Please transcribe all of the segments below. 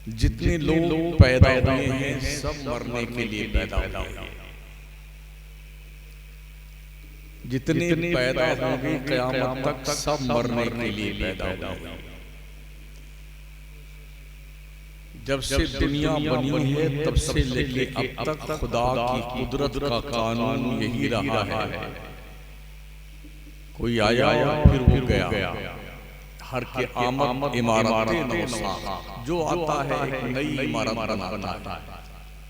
जितने लोग पैदा हुए हैं सब मरने के लिए पैदा हुए हैं। जितने पैदा होंगे क़यामत तक सब मरने के लिए पैदा हुए हैं। जब से दुनिया बनी है तब से लेके अब तक खुदा की कुदरत का कानून यही रहा है, कोई आया फिर वो गया। हर के आमद इमारतें नौसा, जो आता है एक नई इमारत बनाता है।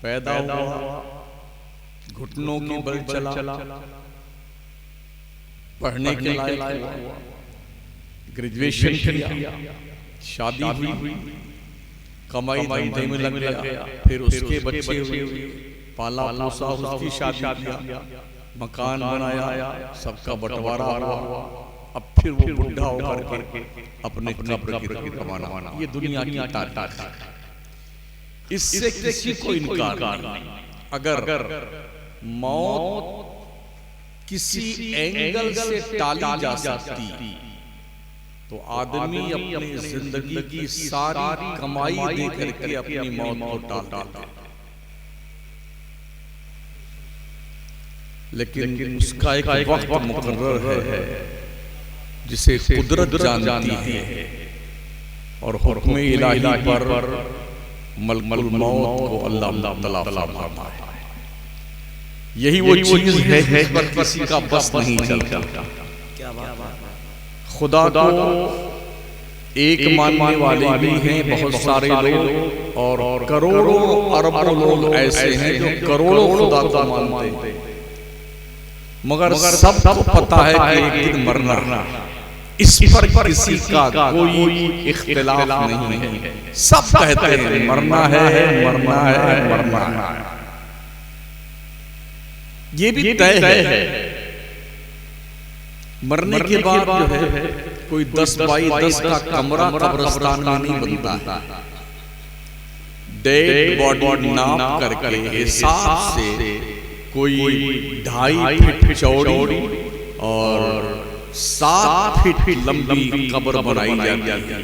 पैदा हुआ, घुटनों के बल चला, पढ़ने के लायक हुआ, ग्रेजुएशन किया, शादी हुई, कमाई धंधे में लग गया, फिर उसके बच्चे हुए, पाला पोसा, उसकी शादी किया, मकान बनाया, सबका बंटवारा हुआ। अब फिर वो बुढ़ा होकर के अपने कब्र की तरफ रवाना। ये दुनिया की टाटा है, इससे किसी को इनकार नहीं। अगर मौत किसी एंगल से टाली जा सकती तो आदमी अपनी जिंदगी की सारी कमाई दे करके अपनी मौत को टाल देता, लेकिन उसका एक वक्त मुकर्रर है जिसे कुदरत जानती है, और हुक्म इलाही पर मलकुल मौत को अल्लाह तआला फरमाता है। यही वो चीज है जिस पर किसी का बस नहीं चलता। खुदा को एक मानने वाले भी हैं बहुत सारे लोग, और करोड़ों अरबों लोग ऐसे हैं जो करोड़ों खुदा को मानते हैं, मगर सबको पता है कि एक दिन मरना, इस पर किसी का कोई इख्तिलाफ नहीं है। सब कहते हैं मरना है, मरना है, मरना है। ये भी तय है। मरने के बाद जो है कोई 10 बाई 10 का कमरा कब्रिस्तान में नहीं बनता। डेड बॉडी नाप करके हिसाब से कोई 2.5 फीट चौड़ी और 7 फीट लंबी कब्र बनाई जाती है।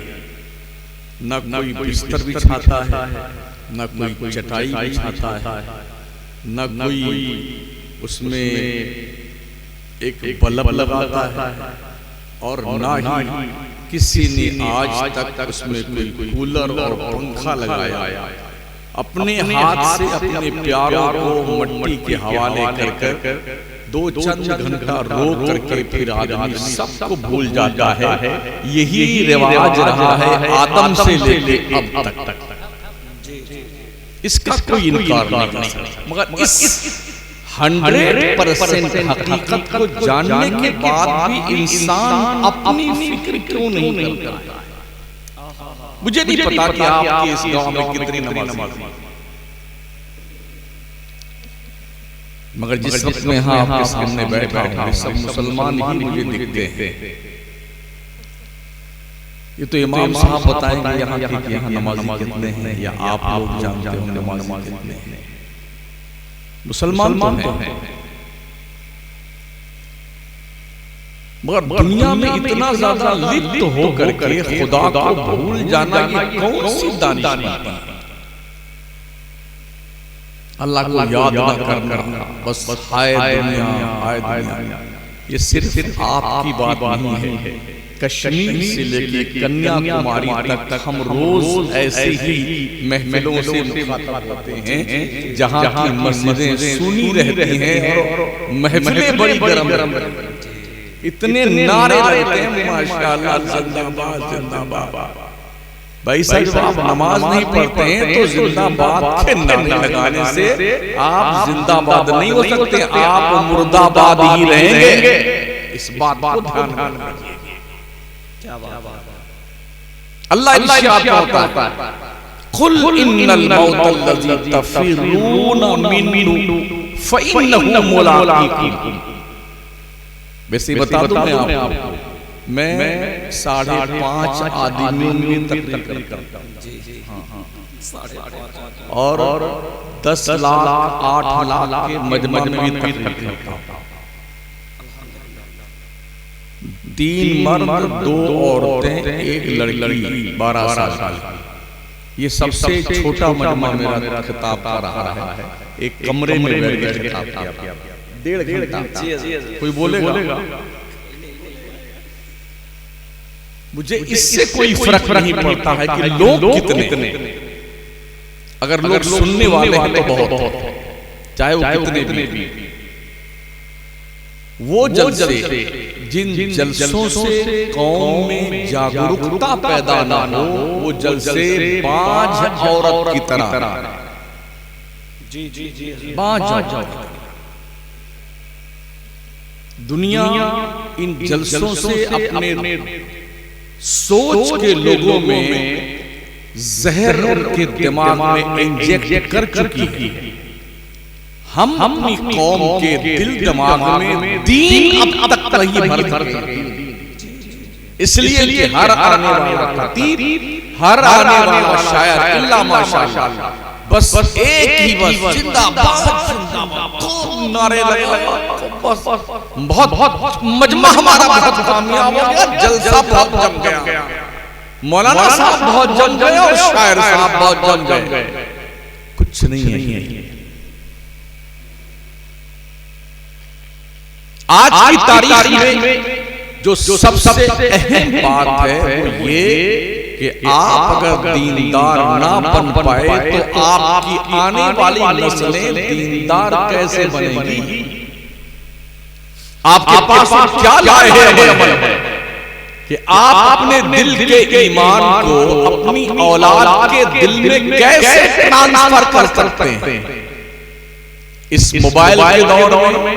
न कोई बिस्तर बिछाता है, न कोई चटाई बिछाता है, न कोई उसमें एक बल्ब लगाता है, और ना ही किसी ने आज तक उसमें कोई कूलर और पंखा लगाया। अपने हाथ से अपने प्यारों को मट्टी के हवाले कर 2 चंद घंटा रोक करके फिर आदमी सबको भूल जाता है। यही रिवाज रहा है आदम से लेके अब तक। इसका कोई इनकार नहीं, मगर इस 100% हकीकत को जानने के बाद भी इंसान अपनी फिक्र क्यों नहीं करता? मुझे नहीं पता कि आपके इस गांव में कितनी नमाज़ी, मगर जिस वक्त में यहाँ आपके सामने बैठा हूँ सब मुसलमान ही मुझे दिखते हैं। ये तो इमाम साहब बताएंगे यहाँ के कि यहाँ नमाज़ी कितने हैं, या आप लोग जानते हो नमाज़ी कितने हैं। मुसलमान तो हैं, मगर दुनिया में इतना ज्यादा लिप्त होकर के खुदा को भूल जाना ये कौन सी दानिश? अल्लाह को याद ना करना, बस हाय दुनिया, हाय दुनिया। ये सिर्फ आपकी बात नहीं है, कश्मीर से लेके कन्याकुमारी तक हम रोज ऐसे ही महफिलों से मुखातब होते हैं जहाँ की मस्जिदें सुनी रहती हैं और महफिलें बड़ी गरम, इतने नारे रहते हैं माशाअल्लाह, जिंदाबाद जिंदाबाद। भाई साहब आप नमाज नहीं पढ़ते हैं तो जिंदाबाद के नारे लगाने से आप जिंदाबाद नहीं हो सकते, आप मुर्दाबाद ही रहेंगे। इस बात को ध्यान रखिए। अल्लाह इरशाद करता है, कुल इन्नल मौतल्लज़ी तफ़िरून मिन्हु फ़इन्नहु मुलाक़ीकुम। वैसे बता दूं मैं आपको, मैं 5.5 आदमियों में तकरीर करता हूँ, और 10 लाख 8 लाख के मजमा में भी तकरीर करता हूँ। 3 मर्द 2 औरतें 1 लड़की 12 साल की। ये सबसे छोटा मजमा मेरा खिताब का रहा है। एक कमरे में बैठ के खिताब किया 1.5 घंटा। कोई बोलेगा? मुझे इससे कोई फर्क नहीं पड़ता है कि लोग कितने, अगर लोग सुनने वाले हैं तो बहुत, चाहे वो कितने भी। वो जलसे, जिन जलसों से कौम में जागरूकता पैदा ना हो, वो जलसे बांझ औरत की तरह। जी बांझ। दुनिया इन जलसों से अपने सोच के लोगों में जहर उनके दिमाग में इंजेक्ट कर चुकी है। हम अपनी कौम के दिल दिमाग में दीन अब तक नहीं भर सकते, इसलिए हर आने वाला खतीब, हर आने वाला शायर, अल्लाह माशाअल्लाह, बस एक ही बस जिंदाबाद जिंदाबाद खूब नारे लगे। बस बहुत मजमा हमारा बहुत कामयाब हो गया, जलसा बहुत जम गया, मौलाना साहब बहुत जम गए और शायर साहब बहुत जम गए। कुछ नहीं है। आज की तारीख में जो सबसे अहम बात है वो ये कि आप अगर दीनदार ना बन पाए तो आपकी आने वाली नस्लें दीनदार कैसे बनेंगी? आपके पास क्या लाए हैं अमल कि आप अपने दिल के ईमान को अपनी औलाद के दिल में कैसे ट्रांसफर कर सकते हैं? इस मोबाइल के दौर में,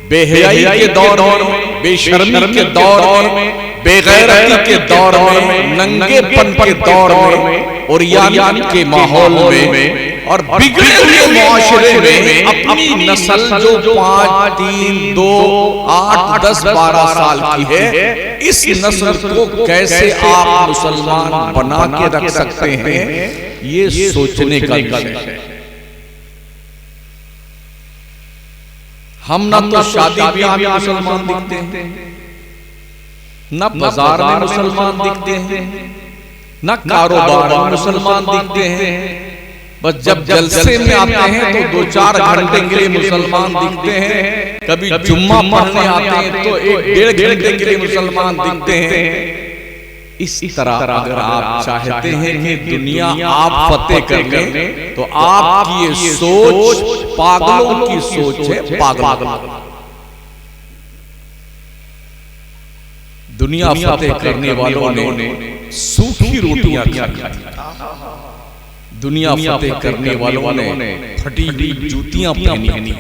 बेहयाई के दौर में, बेशर्मी के दौर में, बेगैरती के दौर में, नंगेपन के दौर में, और यानी के माहौल में और बिगड़े हुए मुआशरे में अपनी नस्ल जो 5, 3, 2, 8, 10, 12 साल की है, इस नस्ल को कैसे आप मुसलमान बना के रख सकते हैं, ये सोचने का विषय है। हम ना तो शादी ब्याह में मुसलमान दिखते हैं, न बाजार में मुसलमान दिखते हैं, न कारोबार में मुसलमान दिखते हैं। बस जब जलसे में आते हैं तो 2-4 घंटे के लिए मुसलमान दिखते हैं, कभी जुम्मा पढ़ने आते हैं तो 1-1.5 घंटे के लिए मुसलमान दिखते हैं। इस तरह अगर आप चाहते हैं कि दुनिया आप फतेह कर लें तो आपकी ये सोच पागलों की सोच है। पागल दुनिया फतेह करने वालों ने सूखी रोटियां खाई, दुनिया फतेह करने वालों ने फटी हुई जूतियां पहनी,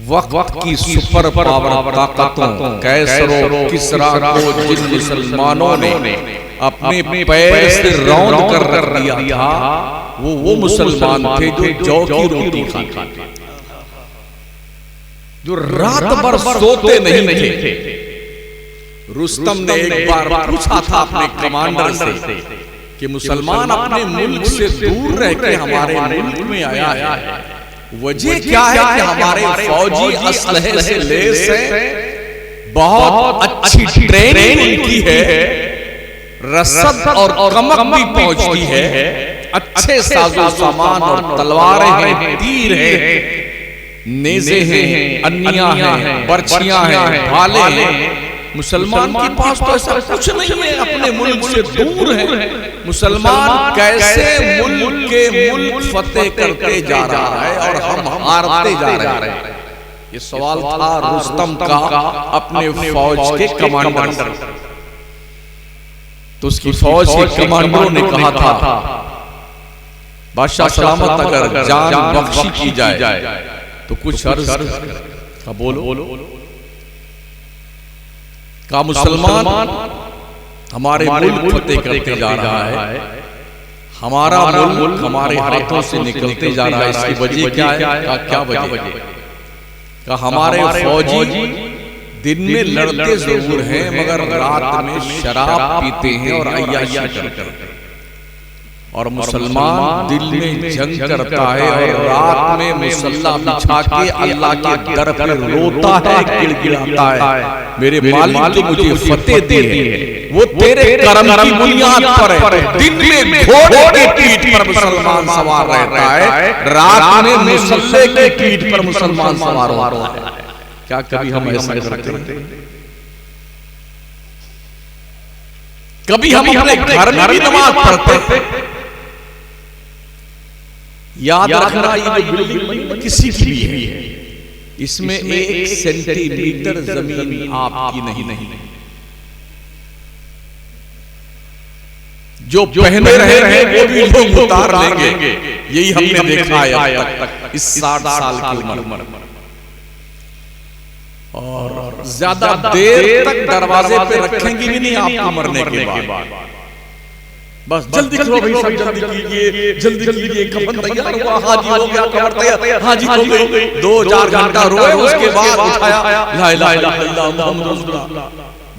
वक्त की सुपर पावर ताकतों कैसरों किसरा को जिन मुसलमानों ने अपने पैर से रौंद कर रख दिया था, वो मुसलमान थे जो जौ की रोटी खाते, जो रात भर सोते नहीं थे। रुस्तम ने एक बार पूछा था अपने कमांडर से कि मुसलमान अपने मुल्क से दूर रह के हमारे मुल्क में आया है, वजह क्या है कि हमारे फौजी असलहे से लैस हैं, बहुत अच्छी ट्रेनिंग उनकी है, रसद और कमक भी पहुंचती है, अच्छे साजो सामान और तलवारें हैं, तीर हैं, नेज़े हैं, अन्नियां हैं, बर्छियां हैं, भाले हैं। मुसलमान के पास तो ऐसा कुछ नहीं है, अपने मुल्क से दूर है। मुसलमान कैसे मुल्क फतेह करते जा रहा है और हम हारते जा रहे हैं? ये सवाल था रुस्तम का अपने फौज के कमांडर से। तो उसकी फौज के कमांडरों ने कहा था, बादशाह सलामत अगर जान बख्शी की जाए तो कुछ अर्ज का बोलो। का मुसलमान हमारे मुल्क फतेह करते जा रहा है, हमारा मुल्क हमारे हाथों से निकलते जा रहा है, इसकी वजह क्या है? का क्या वजह? का हमारे फौजी दिन में लड़ते जरूर हैं मगर रात में शराब पीते हैं और अय्याशी करते हैं, और मुसलमान दिल में जंग करता है और रात में मुसल्ला बिछा के अल्लाह के दर पर रोता है, गिड़गिड़ाता है, मेरे मालिक तो मुझे फतेह दे है। वो तेरे कर्म की बुनियाद पर है। दिन में घोड़े की पीठ पर मुसलमान सवार रहता है, रात में मुसल्ले की पीठ पर मुसलमान सवार होता है। क्या कभी हम ऐसा करते हैं? कभी हम अपने घर में भी नमाज पढ़ते? याद रखना, ये जो बिल्डिंग किसी की भी है, इसमें 1 सेंटीमीटर जमीन आपकी नहीं। जो पहने रहे वो भी लोग उतार लेंगे। यही हमने देखा है अब तक इस 60 साल की उम्र। और ज्यादा देर तक दरवाजे पे रखेंगे भी नहीं आपको मरने के बाद। बस जल्दी करो भाई, सब जल्दी कीजिए, जल्दी कीजिए, कफन तैयार हुआ, हाजी हो गया, कब्र तैयार, हाजी हो गई। 2-4 घंटा रोए, उसके बाद उठाया, ला इलाहा इल्लल्लाह मुहम्मद रसूलुल्लाह।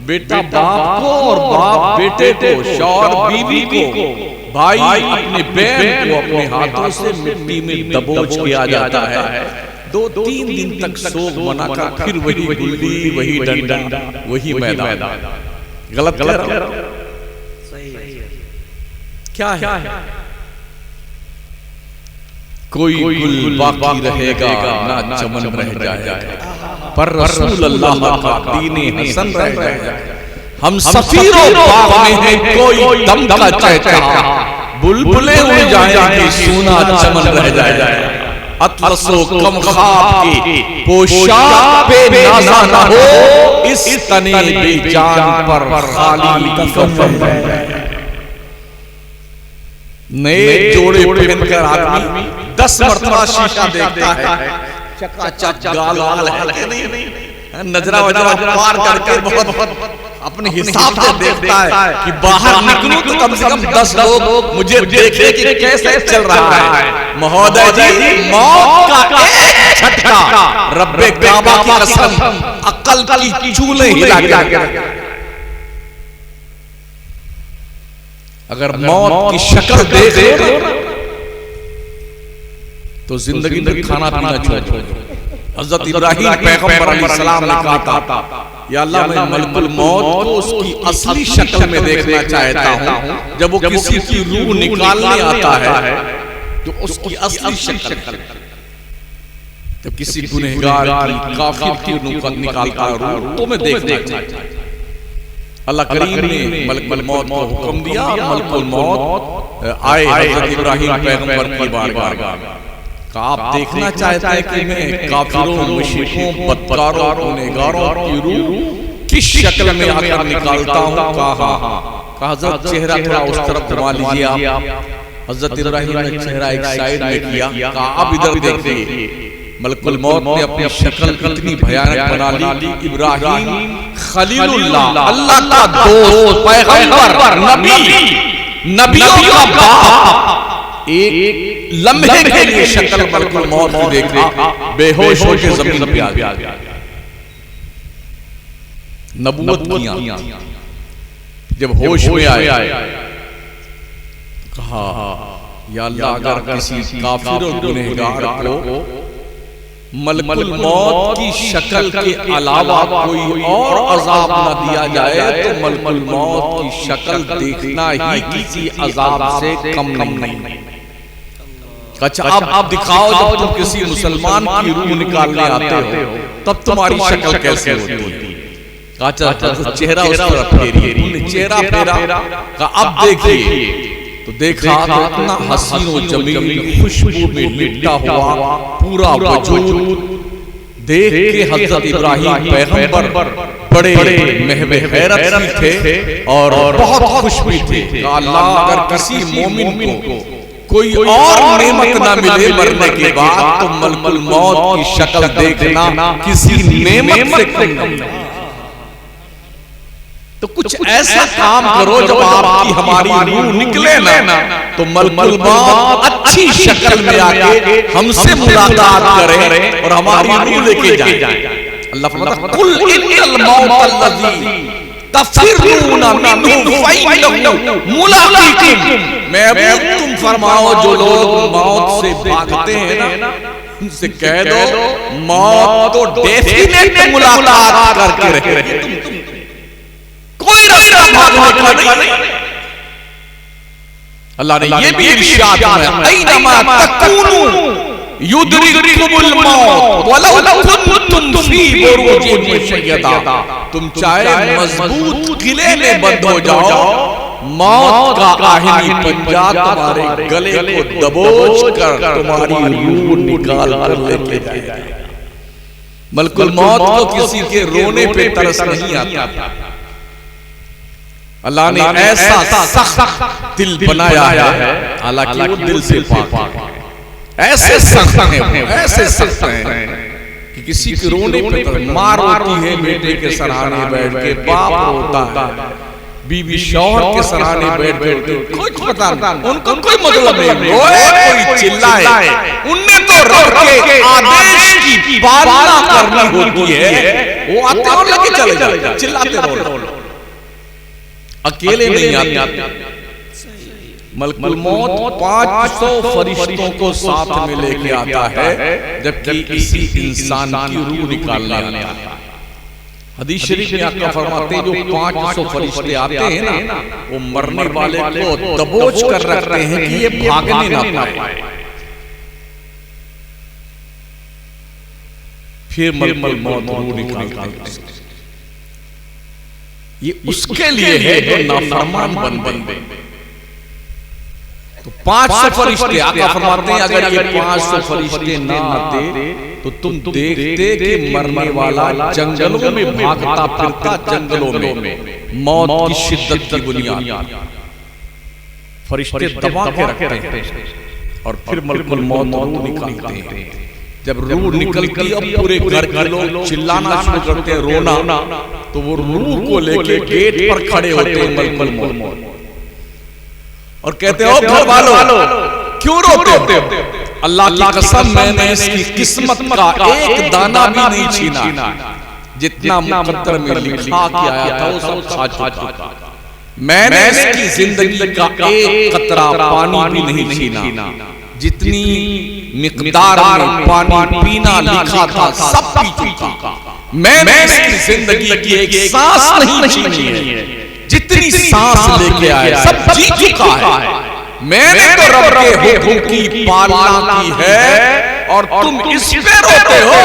बेटा बाप को और बाप बेटे को, शौहर बीवी को, भाई अपने बहन को अपने हाथों से मिट्टी में दबोच किया जाता है। 2-3 दिन तक शोक मनाकर फिर वही गुल्ली, वही डंडा, वही मैदान। गलत कह रहा हूं? क्या है? कोई गुल बाकी रहेगा ना चमन रह जाएगा, पर रसूल अल्लाह का दीने हसन रह जाएगा। हम सफीरों बाग में हैं, कोई दम का चहचहा, बुलबुलें उड़ जाएंगी, सोना चमन रह जाएगा। अतलसो कम ख्वाब की पोशाक पे नाज़ा ना हो, इस तने बेजान पर खाली कफन रह जाएगा। नए जोड़े पहनकर आदमी 10 मरतबा शीशा देखता है, चकाचक गाल है कि नहीं, नजरा वजरा पार करके बहुत अपने हिसाब से देखता है कि बाहर निकलूं तो कम से कम 10 लोग मुझे देखें कि कैसे चल रहा है। महोदय जी, मौत का एक झटका, रब्बे काबा की कसम, अक्ल की चूल्हे हिला के। अगर मौत की शक्ल देख तो जिंदगी में खाना पीना छोड़ दो। हजरत इब्राहिम पैगंबर अलैहिस्सलाम ने कहा था, या अल्लाह मैं मलकुल मौत को उसकी असली शक्ल में देखना चाहता हूं। जब वो किसी की रूह निकालने आता है तो उसकी असली शक्ल, जब किसी गुनहगार की, काफिर की रूह निकालता है तो मैं देखना चाहता हूं। अल्लाह करीम ने मलकुल मौत को हुक्म दिया, मलकुल मौत आए हजरत इब्राहिम पैगंबर की बारगाह। आप देखना चाहता है कि मैं काफिरों, मुशरिकों, बदकारों, गुनहगारों की रूह किस शक्ल में आकर निकालता हूं? कहा हजरत चेहरा थोड़ा उस तरफ घुमा लीजिए आप। हजरत इब्राहिम ने चेहरा एक साइड में किया, कहा अब इधर देखिए। मलकुल मौत ने अपनी शक्ल इतनी भयानक बना ली, इब्राहिम खलीलुल्लाह, अल्लाह का दोस्त, पैगंबर, नबियों का बाप, एक लम्हे के लिए शक्ल मलकुल मौत को देखा, बेहोश होकर जमीन पे आ गया। नबूवत किया, जब होश में आए कहा, या अल्लाह अगर किसी काफिर और गुनहगार को मलकुल मौत की शक्ल के अलावा कोई और अजाब न दिया जाए तो मलकुल मौत की शक्ल देखना ही किसी अजाब से कम नहीं। अच्छा अब दिखाओ, जब तुम किसी मुसलमान की रूह निकालने आते हो तब तुम्हारी शक्ल कैसे होती है? अच्छा चेहरा उस तरफ फेरिए, चेहरा फेरा, अब देखिए तो देखा तो इतना हसीन व जमील खुशबू में लिपटा हुआ पूरा वजूद देख के हजरत इब्राहिम पैगंबर बड़े महवे हैरत थे और बहुत खुश भी थे। अल्लाह अगर किसी मोमिन को कोई और नेमत ना मिले मरने के बाद तो मलकुल मौत की शक्ल देखना किसी नेमत से कम नहीं। तो कुछ ऐसा काम करो जब आपकी हमारी रूह निकले ना तो मलकुल मौत अच्छी शक्ल में आके हमसे मुलाकात करे और हमारी रूह लेके जाए। अल्लाह फरमाता कुल इन्नल मौत अल्लज़ी तफिरूना मिन्हु फइन्नहु मुलाक़ीकुम। महबूब तुम फरमाओ जो लोग मौत से भागते हैं ना उनसे कह दो मौत तो डेफिनेट मुलाकात करके रहेगी। कोई तरीका भागने का नहीं। अल्लाह ने ये भी इरशाद किया, ऐनमा तकूनु युदरिकुमुल मौत वलौ कुंतुम फी बुरूजिन मुशय्यदा। तुम चाहे मजबूत किले में बंद हो जाओ, मौत का आहिनी पंजा तुम्हारे गले को दबोच कर तुम्हारी रूह निकाल कर लेके जाएगा। मलकुल मौत को किसी के रोने पे तरस नहीं आता। अल्लाह ने ऐसा सख्त दिल बनाया है, हालांकि वो दिल से पाक है, ऐसे सख्त हैं, ऐसे सख्त हैं कि किसी के रोने पे माँ रोती है बेटे के सराहने बैठ के, बाप रोता है, बीवी शौहर के सराहने बैठ के, कुछ पता नहीं, उनको कोई मतलब नहीं, रोए कोई चिल्लाए, उनने तो रब के आदेश की पालना करनी होती है। वो आते और लेके चले जाते, चिल्लाते रहो, अकेले नहीं आते। मलकुल मौत 500 फरिश्तों को साथ में लेके आता है, जबकि किसी इंसान की रूह निकालने आता है। हदीस शरीफ में आका फरमाते हैं, जो 500 फरिश्ते आते हैं ना, वो मरने वाले को दबोच कर रखते हैं कि ये भागने ना पाए। फिर मलकुल मौत रूह निकालता है। ये उसके लिए है जो नाफरमान बंदे। तो 500 फरिश्ते आका फरमाते हैं, अगर ये 500 फरिश्ते ना आते तो तुम देखते कि मरने वाला जंगलों में भागता फिरता, जंगलों में मौत की शिद्दत की बुनियाद फरिश्ते दबा के रखते हैं और फिर मलकुल मौत रूह निकालते हैं। जब रूह निकलती है, अब पूरे घर के लोग चिल्लाना शुरू करते हैं, रोना, तो वो रूह को लेके गेट पर खड़े होते हैं मलकुल मौत और कहते हो घर वालों क्यों रोते हो? अल्लाह की कसम, मैंने इसकी किस्मत का एक दाना भी नहीं छीना, जितना मुकद्दर में लिखा के आया था वो सब खा चुका। मैंने इसकी जिंदगी का एक कतरा पानी भी नहीं छीना, जितनी मिकदार में पानी पीना लिखा था सब पी चुका। मैंने इसकी जिंदगी की एक सांस नहीं छीनी है, जितनी सांस लेके आए सब जी चुका है। मैंने तो रब के हुक्म की पालना की है और तुम इस पे रोते हो।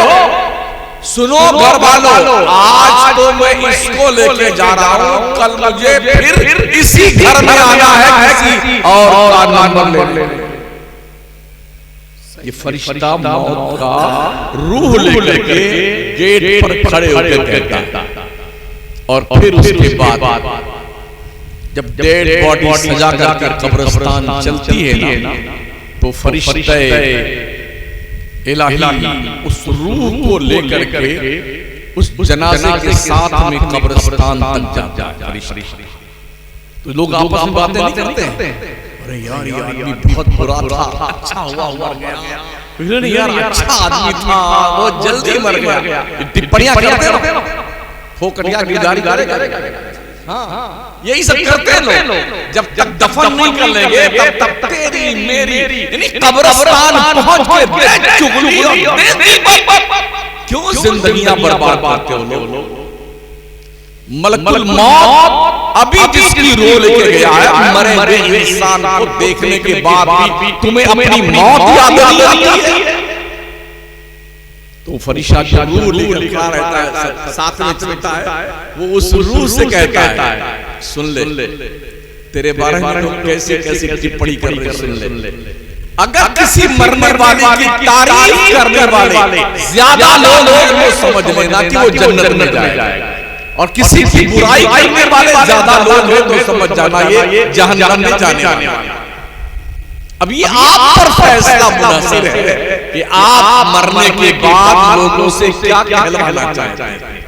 सुनो घर वालों, आज तो मैं इसको लेके जा रहा हूं, कल मुझे फिर इसी घर में आना है किसी और का नंबर लेने। ये फरिश्ता मौत का रूह लेके गेट पर खड़े होकर कहता, और फिर उसके बाद जब डेड बॉडी सजा करके कब्रिस्तान चलती है ना, तो फरिश्ते इलाही उस रूह को लेकर के उस जनाजे के साथ में कब्रिस्तान तक जाता है। तो लोग आपस में बातें नहीं करते, अरे यार ये आदमी बहुत बुरा था, अच्छा हुआ मर गया, यार अच्छा आदमी था, वो जल्दी मर गया। टिप्पणियां करते हो, फोकटिया गिरदारी, हाँ यही सब करते हैं लोग। जब तक दफन नहीं कर लेंगे तब तक तेरी मेरी यानी कब्रिस्तान पहुंच के चुगली और क्यों जिंदगियां बर्बाद करते हो लोग। मलकुल मौत अभी जिसकी रूह लेके गया है, मरे हुए इंसान को देखने के बाद भी तुम्हें अपनी मौत याद नहीं आती है, तो फरिश्ता जो रूह लिखा रहता है साथ में चलता है, वो उस रूह से कहता है, सुन ले तेरे बारे में लोग कैसे कैसे टिप्पणी कर रहे, सुन ले। अगर किसी मरने वाले की तारीफ करने वाले ज्यादा लोग हैं तो समझ लेना कि वो जन्नत में जाएगा, और किसी की बुराई करने वाले ज्यादा लोग हैं तो समझ जाना ये जहन्नम में जाने वाले। अब ये आप पर फैसला मुनासिब है कि आप मरने के बाद लोगों से क्या कहलाना चाहते हैं।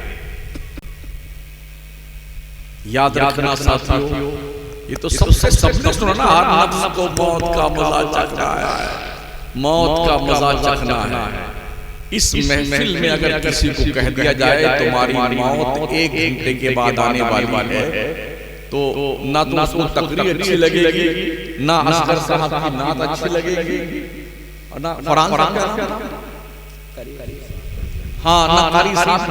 याद रखना साथियों, ये तो सबसे सबने सुना ना, नफ्स को मौत का मजा चखना है, मौत का मजा चखना है। इस महफिल में अगर किसी को कह दिया जाए तुम्हारी मौत 1 घंटे के बाद आने वाली है, तो ना तो उसको तकरीर अच्छी लगेगी, ना असगर साहब की नात अच्छी लगेगी, और ना फरहान साहब हाँ ना कारी सांस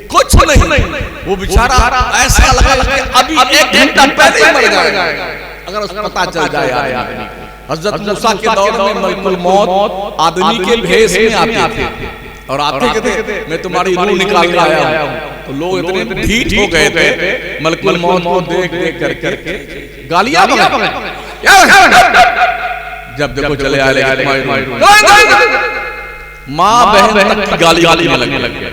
कुछ नहीं, वो बेचारा ऐसा लगा कि अभी 1 घंटा पहले ही मर जाएगा अगर उसको पता चल जाए आदमी को। हजरत मूसा के दौर में मलकुल मौत आदमी के भेष में आते थे और आते थे मैं तुम्हारी रूह निकाल के आया हूँ, तो लोग इतने ढीठ हो गए थे मलकुल मौत को देख देख करके गालियां जब देखो चले आए माँ बहन तक की गाली लगने लग गए।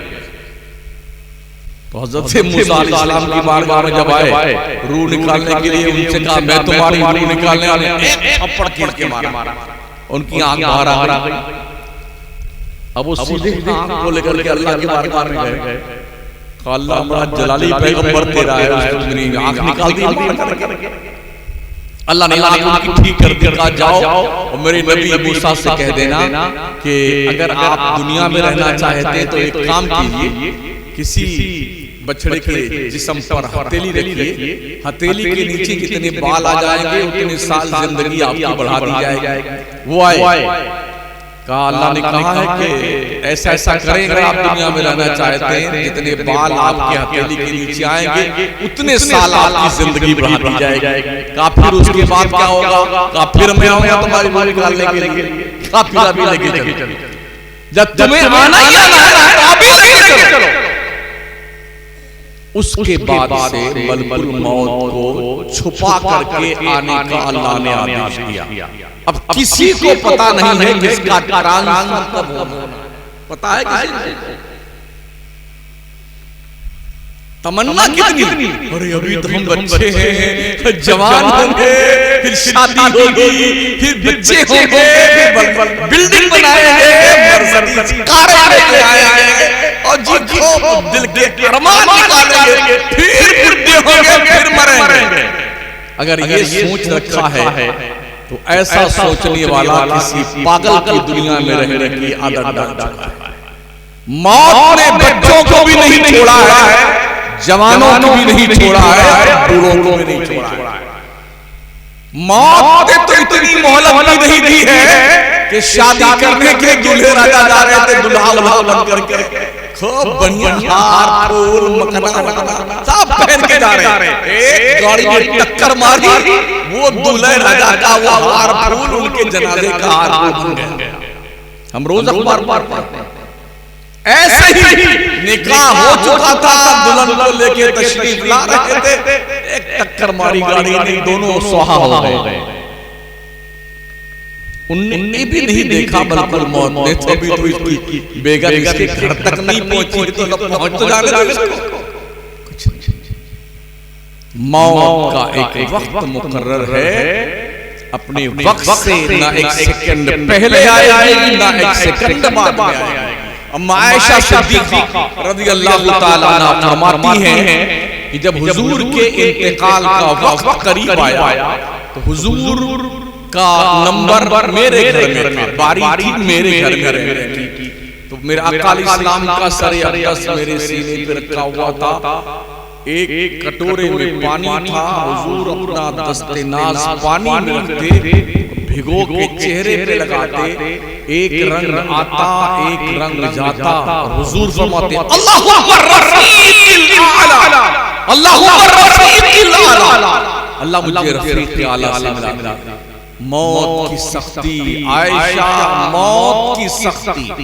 तो हज़रत से मूसा अलैहिस्सलाम की बारगाह में जब आए रूह निकालने के लिए, उनसे कहा मैं तुम्हारी रूह निकालने वाले, एक थप्पड़ खींच के मारा, उनकी आंख बाहर आ गई। अब वो सीधे आंख को लेकर के अल्लाह की बारगाह में गए, अल्लाह बड़ा जलाली पैगंबर तेरा है, उसने आंख निकाल दी। अल्लाह ने आंख उनकी ठीक कर दी, कहा जाओ और मेरे नबी मूसा से कह देना कि अगर आप दुनिया में रहना चाहते हैं तो एक काम कीजिए, किसी बछड़े के जिस्म पर हथेली रखिए, हथेली के नीचे कितने बाल आ जाएंगे उतने साल जिंदगी आपकी बढ़ा दी जाएगी। वो आए, कहा अल्लाह ने कहा है कि ऐसा ऐसा करेंगे, आप दुनिया में रहना चाहते हैं जितने बाल आपके हथेली के नीचे आएंगे उतने साल आपकी जिंदगी बढ़ा दी जाएगी। कहा फिर उसके बाद क्या होगा? कहा फिर मैं आऊंगा तुम्हारी रूह निकालने के लिए। कहा फिर अभी लेके चलो, जब तुम्हें आना ही आना है तो अभी लेके चलो। उसके बाद से मलकुल मौत को छुपा करके आने का अल्लाह ने आदेश दिया। अब किसी को पता नहीं है किसका ट्रांसफर कब होना, पता है किसी को? तमन्ना कितनी, अरे अभी तो हम बच्चे हैं, जवान होंगे, फिर शादी होगी, फिर बच्चे होंगे, फिर बिल्डिंग बनाएंगे, कारें लेके आएंगे और जिनको दिल के अरमान निकालेंगे, फिर बुढ़े होंगे, फिर मरेंगे। अगर ये सोच रखा है तो ऐसा सोचने वाला किसी पागल की दुनिया में रहने की आदत डाल चुका है। मौत ने बच्चों को भी नहीं छोड़ा है, जवानों को भी नहीं छोड़ा है, बूढ़ों को भी नहीं छोड़ा है। मौत ने तो इतनी मोहलत भी नहीं दी है कि शादी करने के दूल्हे राजा जा रहे थे दुल्हा बन करके, खूब बढ़िया हार फूल मखना सब पहन के जा रहे हैं। एक गाड़ी में टक्कर मारी, वो दूल्हे राजा का वो हार फूल उनके जनाजे का हार फूल बन गया। हम रोज अखबार पढ़ते हैं, ऐसे ही निकाह हो चुका था, दुल्हन को लेके तशरीफ ला रहे थे, एक टक्कर मारी गाड़ी ने, दोनों सुहा हो गए। उनने भी नहीं देखा मलकुल मौत ने, तभी तो इसकी बेगम इसके घर तक नहीं पहुंची, तो पहुंच तो जाने दो इसको। मौत का एक वक्त मुकर्रर है, अपने वक्त से ना एक सेकंड पहले आएगी ना एक सेकंड बाद में आएगी। अम्मा आयशा सिद्दीक़ा रज़ियल्लाहु ताला अन्हा फरमाती हैं कि जब हुजूर के इंतकाल का वक्त करीब आया तो हुजूर का नंबर मेरे घर में था, बारी थी मेरे घर में रहती, तो मेरे आका अलैहिस्सलाम का सर अक़दस मेरे सीने पे रखा हुआ था। एक कटोरे में पानी था, हुजूर अपना दस्ते नाज पानी में रखते, भिगो के चेहरे पे लगाते, एक रंग आता एक रंग जाता, हुजूर फरमाते अल्लाहु अकबर रफ़ीक़िल आला, अल्लाहु अकबर रफ़ीक़िल आला, अल्लाह मुझे रफ़ीक़ आला से मिला। मौत की सख्ती, आयशा मौत की सख्ती,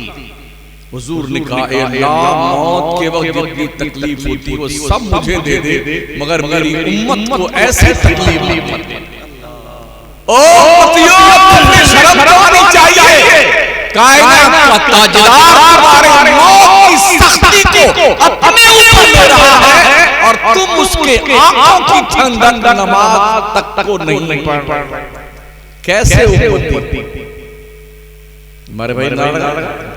हुजूर ने कहा ए अल्लाह मौत के वक्त जितनी तकलीफ होती वो सब मुझे दे दे, मगर मेरी उम्मत को ऐसी तकलीफ मत दे। ओ पतियों, तुम्हें शर्म आनी चाहिए, कायनात का ताजदार हमारे मौत की सख्ती को अपने ऊपर ले रहा है और तुम उसके आंखों की ठंडक नमाज तक को नहीं पढ़ रहे। कैसे उम्मती मेरे भाई,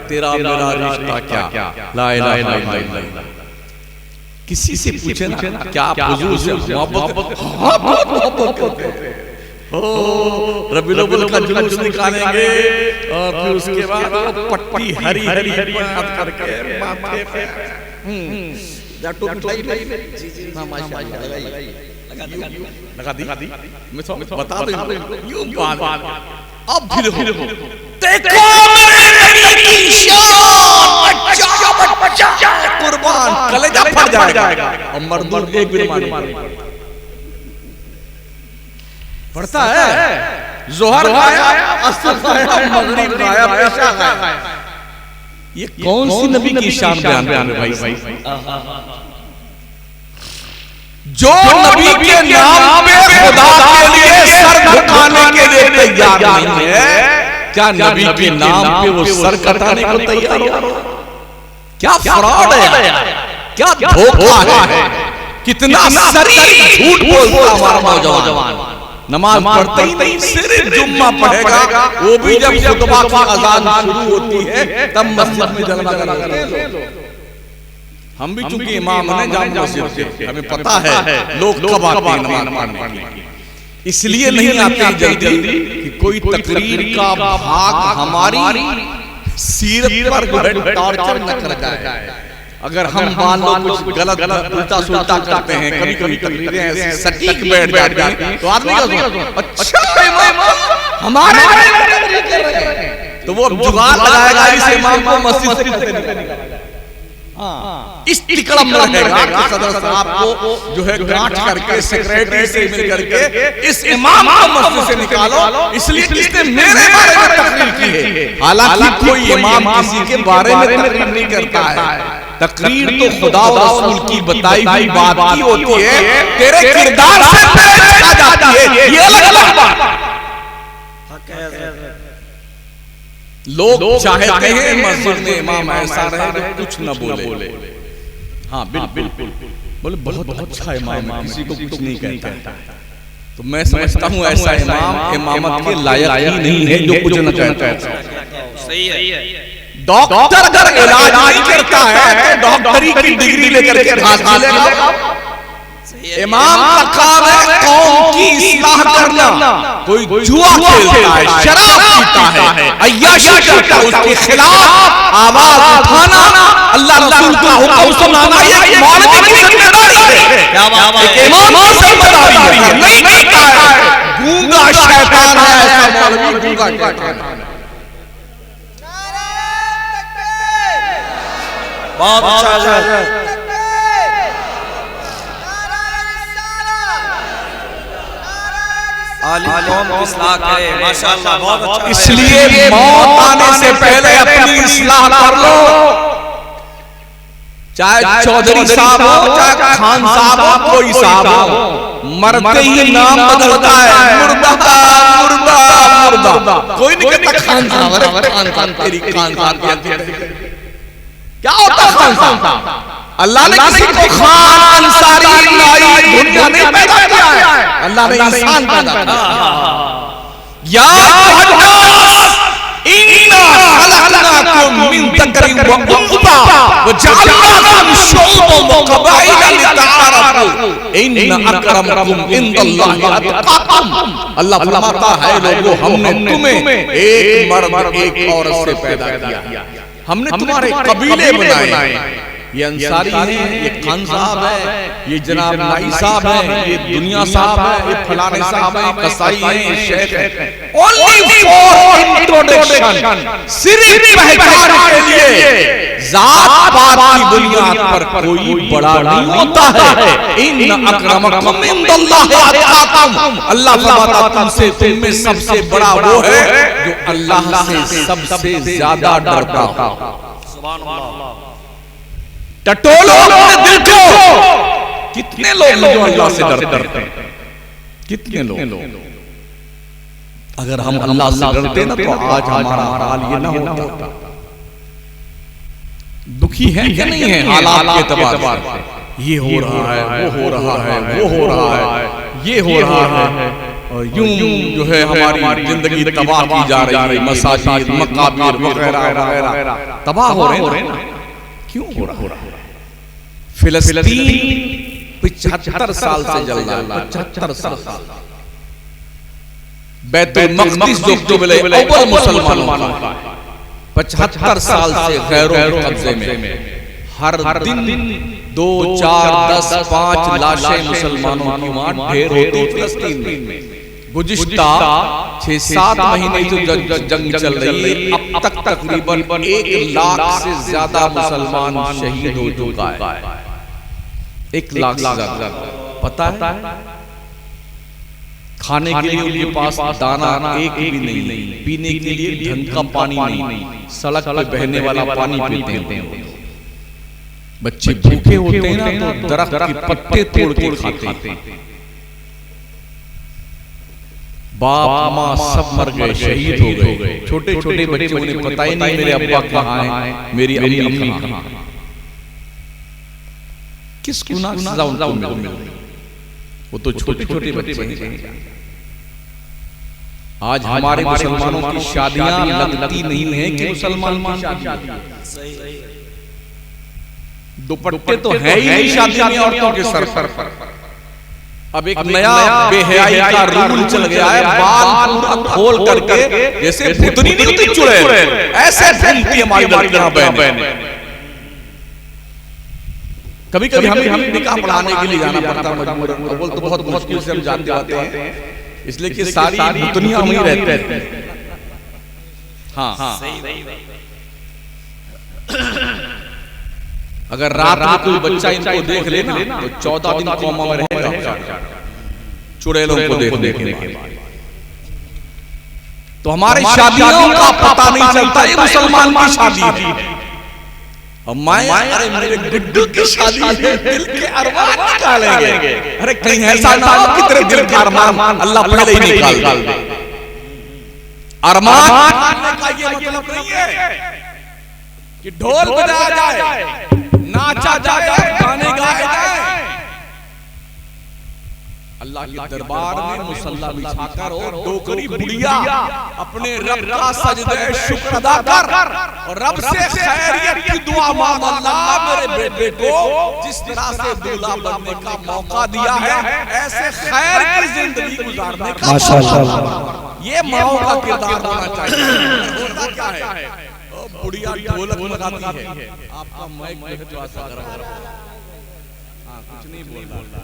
तेरा मेरा रिश्ता क्या, ला इलाहा इल्लल्लाह। किसी से पूछे ना क्या आप हुजूर से मोहब्बत, हाँ बहुत मोहब्बत करते हैं, रबीउल अव्वल का जुलूस निकालेंगे और फिर उसके बाद वो पट्टी हरी हरी बात करके माथे पे लगा दी। मैं बता दूं यूं बात, अब फिर हो देखो मेरे नबी की शान, बच्चा कुर्बान, कलेजा फट जाएगा। और मर्द एक भी माने पढ़ता है, जोहर गाया, असर गाया, मगरिब गाया, पेशा गाया। ये कौन सी नबी की शान बयान है भाई? जो नबी के नाम पे खुदा के लिए सर झुकाने के लिए तैयार नहीं है, क्या नबी के नाम पे वो सर कटाने को तैयार हो? क्या फ्रॉड है, क्या धोखा है, कितना शरीफ झूठ बोलता हमारा नौजवान। नमाज पढ़ते ही नहीं, सिर्फ जुम्मा पढ़ेगा, वो भी जब खुतबा की अजान शुरू होती है तब मस्जिद में जलवा करते हैं लोग। हम भी चूंकि इमाम हैं जामा मस्जिद के, हमें पता है लोग कब आते हैं नमाज पढ़ने, इसलिए नहीं आते जल्दी कि कोई तकरीर का भाग हमारी सीरत पर टॉर्चर न कर जाए। अगर हम मान लो कुछ गलत उल्टा सुल्टा करते हैं, कभी कभी तकरीरें ऐसे सटीक बैठ जाती हैं तो आदमी अच्छा हमारे तो वो जुगाड़ लगाएगा इस इमाम को मस्जिद से निकालेगा। इस टिकड़म में रहेगा कि सदर साहब को जो है गांठ करके सेक्रेटरी से मिल करके इस इमाम को मस्जिद से निकालो, इसलिए इसने मेरे बारे में तकरीर की है। हालांकि कोई इमाम किसी के बारे में तकरीर नहीं करता है, तकरीर तो खुदा और रसूल की बताई हुई बात की होती है, तेरे किरदार से पेश आ जाती है, ये अलग बात। लोग चाहते हैं मस्जिद में इमाम ऐसा रहे जो कुछ न बोले। हाँ बिल्कुल बोले बहुत अच्छा इमाम है, किसी को कुछ नहीं कहता। तो मैं समझता हूँ ऐसा इमाम इमामत के लायक ही नहीं है जो कुछ न कहता है। सही है। डॉक्टर अगर इलाज नहीं करता है तो डॉक्टरी की डिग्री लेकर के घास लेगा। इमाम का काम है कौम की इस्लाह करना। कोई जुआ खेलता है, शराब पीता है, अय्याशी करता है, उसके खिलाफ आवाज उठाना, अल्लाह रसूल का हुक्म सुनाना, ये मौलवी की जिम्मेदारी है। क्या बात है, एक इमाम की जिम्मेदारी है। नहीं करता है गूंगा शैतान है, ऐसा मौलवी गूंगा शैतान है। बहुत अच्छा माशाअल्लाह, बहुत अच्छा। इसलिए मौत आने से पहले अपनी इस्लाह कर लो, चाहे चौधरी साहब हो, चाहे खान साहब हो, कोई साहब हो, मरते ही नाम बदलता है, मुर्दा मुर्दा मुर्दा। कोई नहीं कहता खान साहब, खान तेरी खान साहब क्या होता है खान साहब? अल्लाह ने किसी को खान अंसारी नाई दुनिया में पैदा किया है, अल्लाह ने इंसान पैदा किया। या अय्युहन्नास इन्ना खलक़नाकुम मिन ज़करिन व उन्सा व जअलनाकुम शुअबन व क़बाइला लितआरफू इन्न अकरमकुम इंदल्लाहि अत्क़ाकुम। अल्लाह फरमाता है लोगों, हमने तुम्हें एक मर्द एक औरत से पैदा किया, हमने तुम्हारे कबीले बनाए। ये अंसारी है, ये खान साहब है, ये जनाब नाई साहब है, ये दुनिया साहब है, ये फलाने साहब है, कसाई है, ये शेख है। ओनली फॉर इंट्रोडक्शन, सिर्फ पहचान के लिए। जात पात की बुनियाद पर कोई बड़ा नहीं होता है। इन्न अक्रमकुम इंदल्लाहि अत्क़ाकुम। अल्लाह फरमाता तुमसे, तुम में सबसे बड़ा वो है जो अल्लाह से सबसे ज्यादा डरता हो। सुभान अल्लाह। टटोलो अपने दिल को। कितने लोग जो अल्लाह से डरते हैं, कितने लोग। अगर हम अल्लाह से डरते ना तो आज हमारा हाल ये ना होता। दुखी है या नहीं है हालात के एतबार से? ये हो रहा है, वो हो रहा है, वो हो रहा है, ये हो रहा है, और यूं जो है हमारी जिंदगी तबाह की जा रही है। मसाजिद, मकाबिर वगैरह तबाह हो रहे हैं। क्यों हो रहा है? फिलिस्तीन 75 साल से जल रहा है, 75 साल। बैतुल मक़दिस जो मिले अव्वल मुसलमानों का 75 साल से गैरों के कब्जे में। हर दिन 2, 4, 10, 5 लाशें मुसलमानों की वहां ढेर होती फिलिस्तीन में। गुज़िश्ता 6-7 महीने जो जंग चल रही है, अब तक तकरीबन 1 लाख से ज्यादा मुसलमान शहीद हो चुका है। 1 लाख से ज्यादा। पता है खाने के लिए उनके पास दाना एक भी नहीं, पीने के लिए ढंग का पानी नहीं, सड़क पे बहने वाला पानी पीते हैं। बच्चे भूखे होते हैं ना तो दरख्त के पत्ते तोड़ के खाते हैं। बाप माँ सब मर गए, शहीद हो गए। छोटे छोटे बच्चे, उन्हें पता ही नहीं मेरे अब्बा कहाँ हैं, मेरी अम्मी कहाँ हैं। किस गुनाह की सजा उनको मिल रही? वो तो छोटे छोटे बच्चे हैं। आज हमारे मुसलमानों की शादियां लगती नहीं है कि मुसलमान की शादी, दुपट्टे तो है ही शादी में औरतों के सर पर। अब एक नया बेहयाई का रूल चल गया है, बाल पूरा खोल करके जैसे भुतनी नहीं होती चुड़ैल, ऐसे घूमती हमारी लड़कियां बहनें। कभी कभी हमें निकाह पढ़ाने के लिए जाना पड़ता मजबूरन, अव्वल तो बहुत मुश्किल से हम जाते आते हैं, इसलिए कि सारी भुतनियां वहीं रहती हैं। हाँ, अगर रात में कोई बच्चा इनको देख लेना तो 14 दिन कोमा में रहेगा चुड़ैलों को देखने के बाद। तो हमारी शादियों का पता नहीं चलता, ये मुसलमान की शादी है। और अरे मेरे गुड्डू की शादी है, दिल के अरमान निकालेंगे। अरे कहीं ऐसा ना हो कि तेरे दिल का अरमान अल्लाह पहले ही निकाल दे। अरमान का ये मतलब नहीं है कि ढोल बजाया जाए, नाचा जाए, गाने गाए जाए। अल्लाह के दरबार में मुसल्ला बिछाकर और डोकरी बुढ़िया अपने रब का सजदे शुक्र अदा कर और रब से खैरियत की दुआ मांग। अल्लाह मेरे बेटे को जिस तरह से दूल्हा बनने का मौका दिया है, ऐसे खैर की जिंदगी गुजारने का माशाअल्लाह। ये माओ का किरदार होना चाहिए। क्या है बुढ़िया ढोलक लगाती है, आपका माइक में तो ऐसा कर रहा है, कुछ नहीं बोल रहा,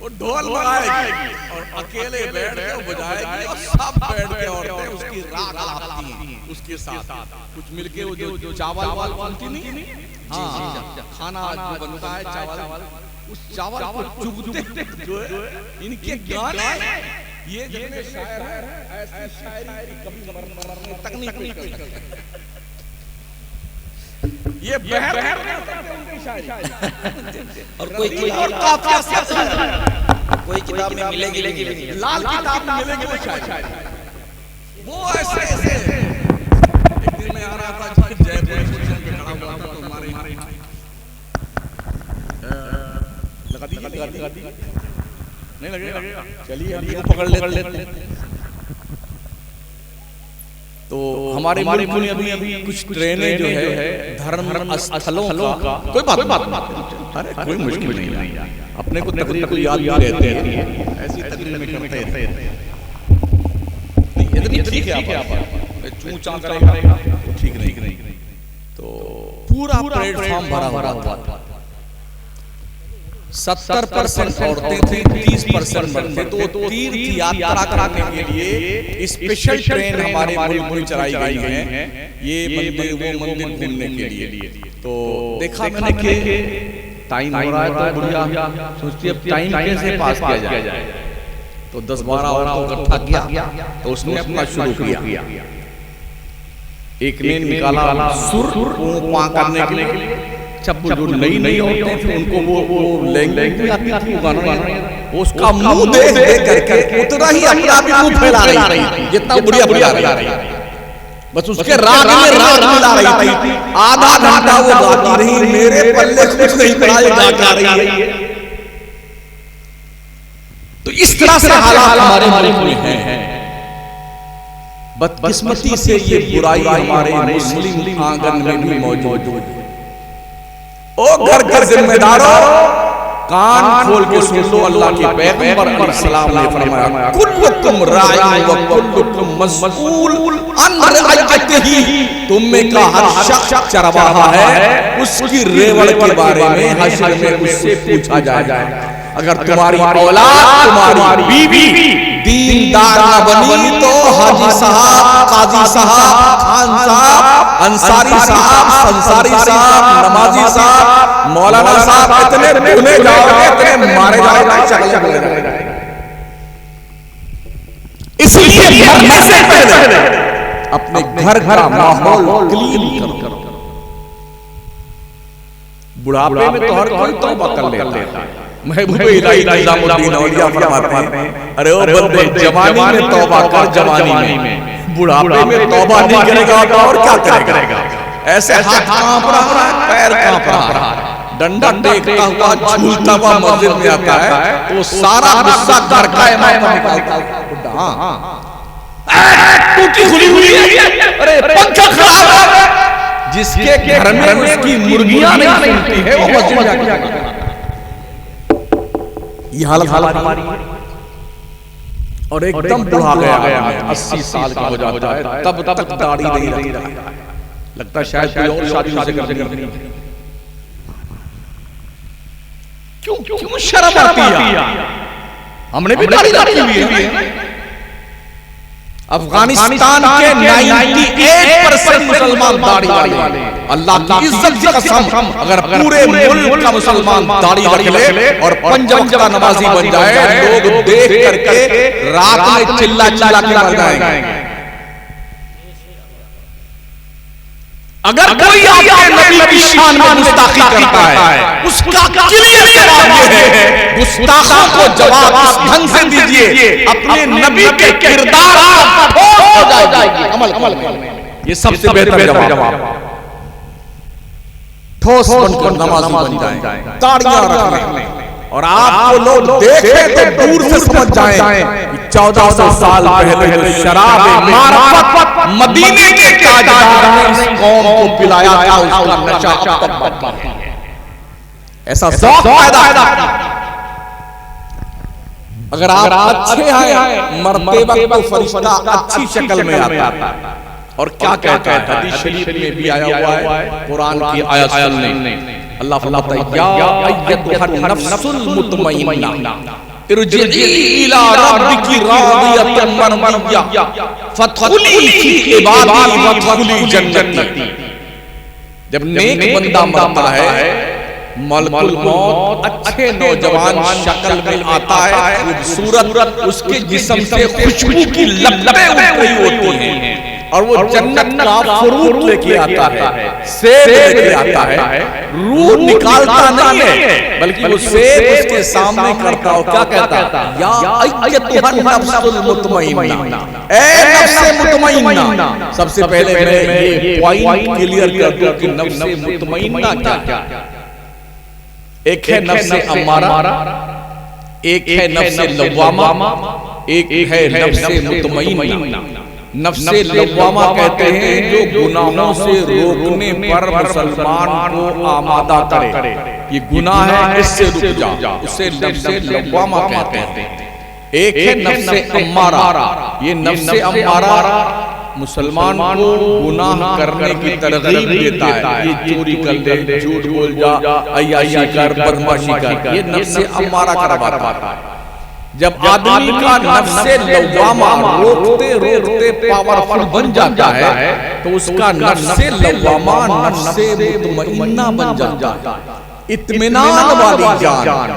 वो ढोल बजाएगी और अकेले बैठ के बजाएगी और सब बैठ के औरतें उसकी राग लाती हैं उसके साथ। कुछ मिलके वो जो चावल वाल बनती नहीं, हाँ खाना जो बनता है चावल, उस चावल को चुगते जो है इनके गाने। ये जितने शायर हैं ऐसी शायरी कभी मरने तक नहीं कोई कर सकता। ये बहर उनकी शायरी और कोई किताब में मिलेगी, लाल किताब में मिलेगी शायरी। वो ऐसे एक दिन मैं आ रहा था जयपुर स्टेशन पे खड़ा हुआ था, तो हमारे यहाँ लगा दी नहीं लगेगा, चलिए हम इसको पकड़ लेते हैं। तो हमारे मुल्क में अभी कुछ ट्रेनें जो है धर्म स्थलों का, कोई बात अरे कोई मुश्किल नहीं है, अपने को तकरीर को याद रहते हैं, ऐसी तकरीर में करते हैं। इतनी ठीक है, आप चूं चां करेगा ठीक नहीं। तो पूरा प्लेटफॉर्म भरा हुआ था, 70% औरतें थी, 30% मर्द थे। तो तीर्थ यात्रा करने के लिए स्पेशल ट्रेन हमारे मुल्क में चलाई गई है, ये मंदिर वो मंदिर घूमने के लिए। तो देखा मैंने कि टाइम हो रहा है, तो बुढ़िया सोचती अब टाइम कैसे पास किया जाए। तो 10-12 औरतों को इकट्ठा किया, तो उसने अपना शुरू किया। एक ने निकाला सुर पा करने के लिए, जब जो नई औरतें थी उनको वो लैंग्वेज आती थी गाना, उसका मुंह देख करके उतना ही अपना भी मुंह फैला रही थी जितना बुढ़िया फैला रही। बस उसके राग में राग मिला रही थी। आधा घंटा वो गाती रही, मेरे पल्ले कुछ नहीं पड़ा, ये गा रही है। तो इस तरह से हालात हमारे मुल्क में हैं। बदकिस्मती से ये बुराई हमारे मुस्लिम आंगन में भी मौजूद है। ओ घर के जिम्मेदारों, कान खोल के सुन लो, अल्लाह के पैगंबर सलाम ने फरमाया, कुल्लुकुम राइन व कुल्लुकुम मस्ऊल अन रअयतिही। तुम में का हर शख्स चरवाहा है, उसकी रेवड़ के बारे में हश्र में उससे पूछा जाएगा। अगर तुम्हारी औलाद तुम्हारी बीवी दीनदार न बनी तो हाजी साहब, काजी साहब, खान साहब, अंसारी साहब, संसारी साहब, नमाजी साहब, मौलाना साहब, इतने भुने जाओगे, इतने मारे जाओगे। इसलिए मरने से पहले अपने घर का माहौल क्लीन करो। बुढ़ापे में तो हर कोई तौबा कर लेता है। महबूबे इलाही निजामुद्दीन औलिया फरमाते हैं, अरे ओ बंदे जवानी में तौबा कर, जवानी में, बुढ़ापे में तौबा नहीं करेगा तो और क्या करेगा। ऐसे हाथ कांप रहा है, पैर कांप रहा है, डंडा टेकता हुआ झूलता हुआ मस्जिद में आता है तो सारा गुस्सा घर का इमाम निकालता है। टूटी खुली हुई है, अरे पंखा खराब है, जिसके घर में उसकी मुर्गियां नहीं सुनती है वो मस्जिद में जाके ये हालत हमारी है। और एकदम बुढ़ा गया 80 साल का हो जाता है तब तक दाढ़ी नहीं रखता, लगता है शायद कोई और शादी उसे करनी है। क्यों शर्म आती है? हमने भी दाढ़ी रखी हुई है। अफगानिस्तान के 98% मुसलमान दाढ़ी वाले। अल्लाह की इज्जत की कसम, अगर पूरे मुल्क का मुसलमान दाढ़ी रख ले और 5 वक्त का नमाजी बन जाए, लोग देख करके रात में चिल्ला चिल्ला के मर जाएंगे। अगर कोई आपके नबी की शान में गुस्ताखी करता है, उसका क्लियर जवाब ये है, गुस्ताखों को जवाब इस ढंग से दीजिए, अपने नबी के किरदार का ठोस हो जाएगी अमल में। ये सबसे बेहतर जवाब। ठोस बनकर नमाजी बन जाए, ताड़ियां रख लें, और आपको लोग देखें तो दूर से समझ जाएं कि 1400 साल पहले शराब मारफत मदीने के ताजदार ने इस कौम को पिलाया था, उसका नशा अब तक बाकी है। ऐसा शौक पैदा। अगर आप अच्छे हैं, मरते वक्त फरिश्ता अच्छी शक्ल में आता है। और क्या कहता है, हदीस शरीफ में भी आया हुआ है, कुरान की आयत सुनने अल्लाह फरमाता है, या अय्युहन नफ्सुल मुतमइन्ना इरजिई इला रब्बिकी रादियतन मर्दिया फदखुली फी इबादी वदखुली जन्नती। जब नेक बंदा मरता है, मलकुल मौत अच्छे नौजवान शक्ल में आता है, खूबसूरत, उसके जिस्म से खुशबू की लपटें उड़ होती हैं और वो जन्नत का फ्रूट लेके आता है, सेब लेके आता है, रूह निकालता नहीं है, बल्कि वो सेब उसके सामने करता हो, क्या कहता है, या अय्युहन नफ्सुल मुतमइन्ना, ए नफ्से मुतमइन्ना। सबसे पहले मैं ये पॉइंट क्लियर कर दूं कि नफ्से मुतमइन्ना क्या है। एक है नफ्से अम्मारा, एक है नफ्से लव्वामा, एक है नफ्से मुतमइन्ना। नफ्से लव्वामा कहते हैं जो गुनाहों से रोकने पर मुसलमान को आमादा करे, ये गुनाह है, इससे रुक जा, उसे नफ्से लव्वामा कहते हैं। एक है नफ्से अम्मारा, ये नफ्से अम्मारा मुसलमान को गुनाह करने की तरगीब देता है, ये चोरी कर ले, झूठ बोल जा, अय्याशी कर, बदमाशी कर, ये नफ्से अम्मारा करवाता है। जब आदमी का नफ्से लव्वामा रोकते रोकते पावरफुल बन जाता है तो उसका नफ्से लव्वामा नफ्से मुतमइन्ना बन जाता है। इत्मीनान वाली जान,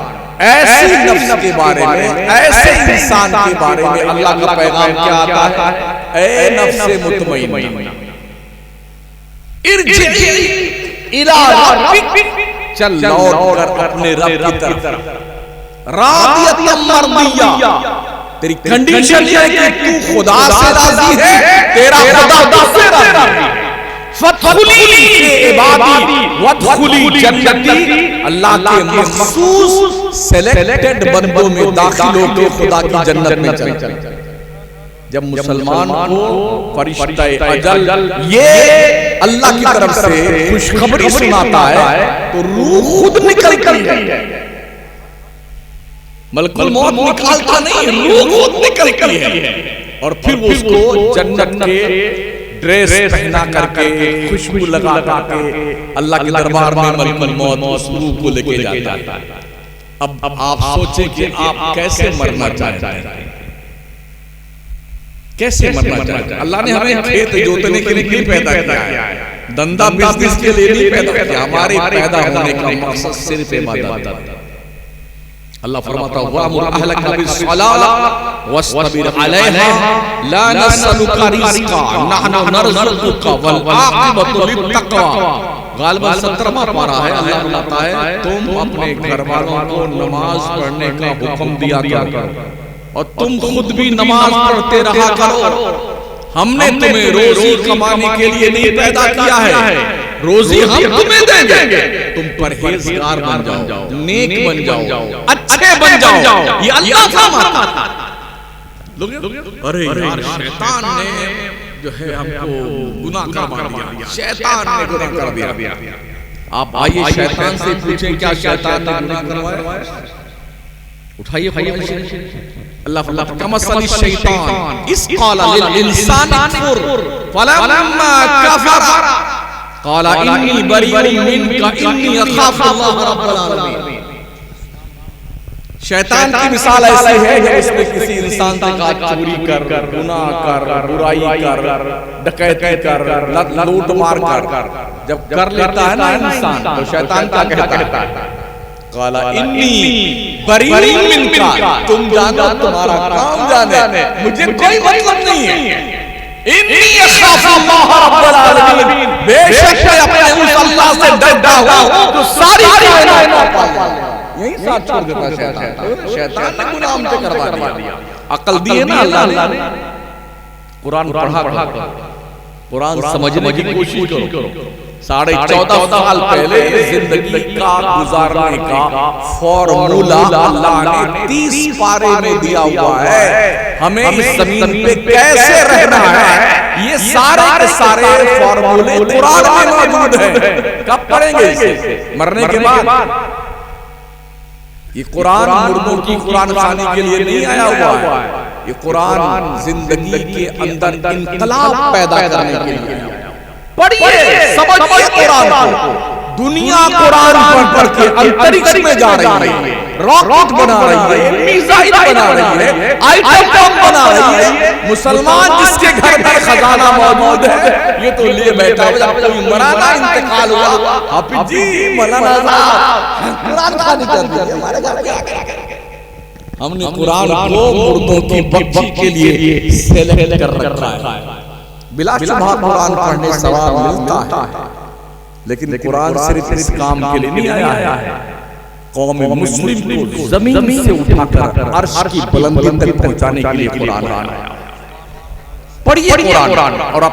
ऐसी नफ्स के बारे में, ऐसे इंसान के बारे में अल्लाह का पैगाम क्या आता है, ऐ नफ्से मुतमइन्ना इरजिई इला रब्बिक, चल लौट कर अपने रब की तरफ। रादियतन मर्दिया, तेरी कंडीशन ये है कि तू खुदा से राजी है, तेरा खुदा से राजी है। फदखुली फी इबादी वदखुली जन्नती, अल्लाह के मखसूस सेलेक्टेड बंदों में दाखिल होकर खुदा की जन्नत में चल। जब मुसलमान को फरिश्ता अजल ये अल्लाह की तरफ से खुशखबरी सुनाता है तो रूह खुद निकलती है। मलकुल मौत निकालता नहीं, रूह खुद निकलती है और फिर वो उसको जन्नत के ड्रेस पहना करके, खुशबू लगा करके अल्लाह के दरबार में मलकुल मौत उस रूह को लेके जाता है। अब आप सोचें कि आप कैसे मरना चाहते हैं, कैसे मरना चाहते हैं। अल्लाह ने हमें खेत जोतने के लिए पैदा किया है, धंधा बिजनेस के लिए नहीं पैदा किया। हमारे पैदा होने का मकसद सिर्फ इबादत है। अल्लाह फरमाता है वअमुर अहलका बिस्सलाह वस्तबिर अलैहा ला नसअलुका रिज़्क़ा नहनु नरज़ुक़ुका वल आक़िबतु लित्तक़वा। गालिबा 17वां पारा है। अल्लाह बताता है तुम अपने घर वालों को नमाज पढ़ने का हुक्म दिया करो और तुम खुद भी नमाज पढ़ते रहा करो। हमने तुम्हें रोजी कमाने के लिए नहीं पैदा किया है, रोजी हम तुम्हें देंगे। तुम परहेजगार बन जाओ, नेक बन जाओ, अच्छे बन जाओ। ये अल्लाह फरमाता है। अरे यार शैतान ने जो है हमको गुनाह करवा दिया, शैतान ने गुनाह कर दिया। आप आइए शैतान से पूछें क्या शैतान ने गुनाह करवाया। उठाइए अल्लाह फरमाता है कमसली शैतान इस क़ाला लिल इंसानी कुफर फलम्मा कफर क़ाला इन्नी बरीउम मिनका इन्नी अख़ाफ़ु अल्लाह रब्बुल आलमीन। शैतान की मिसाल ऐसी है जब उसने किसी इंसान से कहा चोरी कर, गुनाह कर, बुराई कर, डकैती कर, लूट मार कर, जब कर लेता है ना इंसान तो शैतान क्या कहता है काला इन्नी बरीउम मिनका, तुम जानो तुम्हारा काम जाने, मुझे कोई मतलब नहीं है। इन्नी अख़ाफ़ु अल्लाह रब्बुल आलमीन, बेशक मैं अपने उस अल्लाह से डरता हूं जो सारी कायनात का पालने वाला। यही साथ छोड़ देता शैतान। शैतान ने गुनाह हमसे करवा दिया। अकल दी है ना अल्लाह ने, कुरान पढ़ा करो, कुरान समझने की कोशिश करो। 14.5 साल पहले जिंदगी का गुजारने का फॉर्मूला अल्लाह ने 30 पारे में दिया हुआ है। हमें इस जमीन पे कैसे रहना है ये सारे के सारे फॉर्मूले कुरान में मौजूद हैं। कब पढ़ेंगे इसे? मरने के बाद। ये कुरान मुर्दों की कुरान खानी के लिए नहीं आया हुआ है, ये कुरान जिंदगी के अंदर इनकलाब पैदा करने के लिए आया। पढ़िए, समझिए कुरान को। दुनिया कुरान पढ़ के अंतरिक्ष में जा रही है, रॉकेट बना रही है, मिसाइल बना रही है, आइटम बम बना रही है। मुसलमान जिसके घर में खजाना मौजूद है ये तो लिए बैठा है। जब कोई मराना इंतकाल हुआ, हाफिज जी मौलाना साहब कुरान खानी कर दिया हमारे घर में। हमने कुरान को मुर्दों की बख्शी के लिए सेलेक्ट कर रखा है। बिलाशुबहा कुरान पढ़ने से सवाब मिलता है, लेकिन कुरान सिर्फ इस काम के लिए नहीं आया है। कौम मुस्लिम को जमीन से उठाकर अर्श की बुलंदी तक पहुंचाने के लिए कुरान आया। पढ़िए कुरान और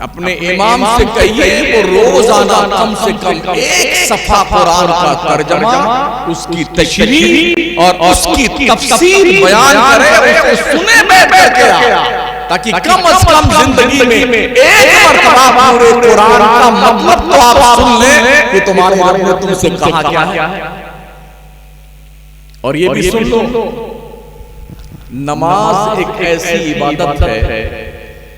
अपने इमाम से कहिए वो रोजाना कम से कम एक सफा कुरान का तर्जमा, उसकी तशरीह और उसकी तफसीर बयान करे, उसे सुने बैठ के, ताकि कम से कम जिंदगी में एक मरतबा पूरे कुरान का मतलब तो आप सुन लें कि तुम्हारे रब ने तुमसे कहा क्या है। और ये भी सुन लो, नमाज एक ऐसी इबादत है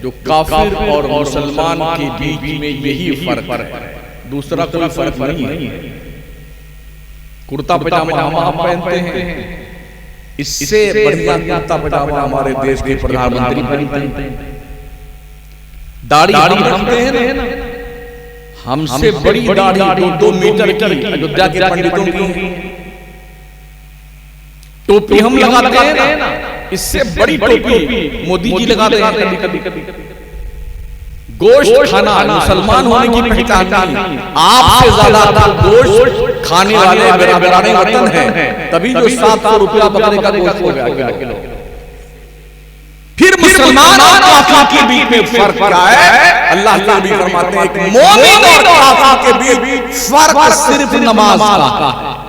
जो काफिर और मुसलमान के बीच में यही फर्क है, दूसरा कोई फर्क नहीं है। कुर्ता पजामा हम पहनते हैं, इससे बढ़िया कुर्ता पजामा हमारे देश के प्रधानमंत्री पहनते हैं। दाढ़ी रखते हैं ना, हमसे बड़ी दाढ़ी 2 मीटर की अयोध्या के पंडितों की। टोपी हम लगाते हैं ना, इससे बड़ी टोपी मोदी जी लगाते हैं कभी। गोश्त खाना मुसलमान होने की पहचान नहीं, आपसे ज्यादा गोश्त खाने वाले मेरा बेराने वतन है, तभी जो 700 रुपया बकरे का गोश्त हो गया किलो। फिर मुसलमान और काफिर के बीच में फर्क क्या है? अल्लाह नबी फरमाते हैं एक मोमिन और काफिर के बीच फर्क सिर्फ नमाज का है।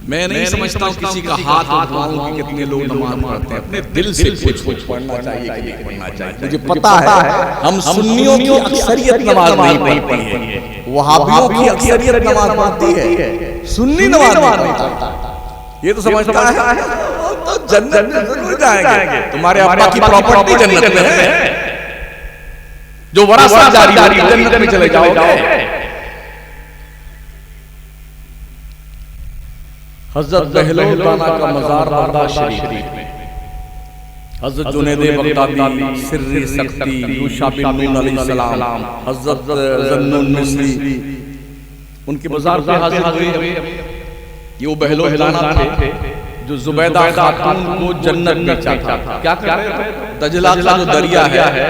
मैं नहीं समझता हूं किसी का हाथ उठाऊं कि कितने लोग नमाज पढ़ते हैं। अपने दिल से कुछ पढ़ना चाहिए कि नहीं पढ़ना चाहिए। मुझे पता है हम सुन्नियों की अक्सरियत नमाज नहीं पढ़ती है, वहाबियों की अक्सरियत नमाज पढ़ती है, सुन्नी नमाज नहीं पढ़ता। ये तो समझता है तो जन्नत में जरूर जाएंगे। तुम्हारे अब्बा की प्रॉपर्टी जन्नत में है, जो वरासत जारी जन्नत में चले जाओगे। हजरत बहलौल का मज़ार बगदाद शरीफ में, हजरत जुनैद बगदादी, सिर्री सख्ती, यूशा बिन नून अलैहिस्सलाम, हजरत ज़न्नुन मिस्री, उनके मज़ार पे हाजिर हुए। ये वो बहलौल थे जो जुबैदा खातून को जन्नत में चाहता था। क्या कर रहे थे? दजला का जो दरिया है,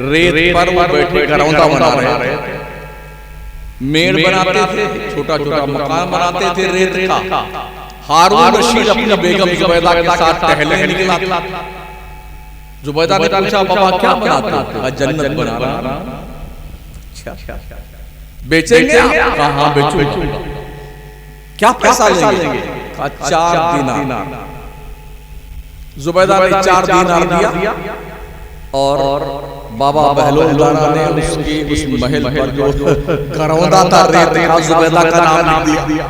रेत पर वो बैठे घरौंदा बना रहे थे, मेड़ बनाते थे, छोटा छोटा मकान बनाते थे रेत का। हारून रशीद अपनी बेगम जुबैदा के साथ टहलने निकला। जुबैदा ने पूछा, बाबा क्या बनाते हो? जन्नत बना रहा। अच्छा, बेचेंगे? कहाँ बेचूंगा। क्या पैसा लेंगे? 4 दीनार। जुबैदा ने 4 दीनार दिया और बाबा बहलौल ने उसके उस महल पर जो घरौंदा था रेत का, जुबैदा का नाम दिया।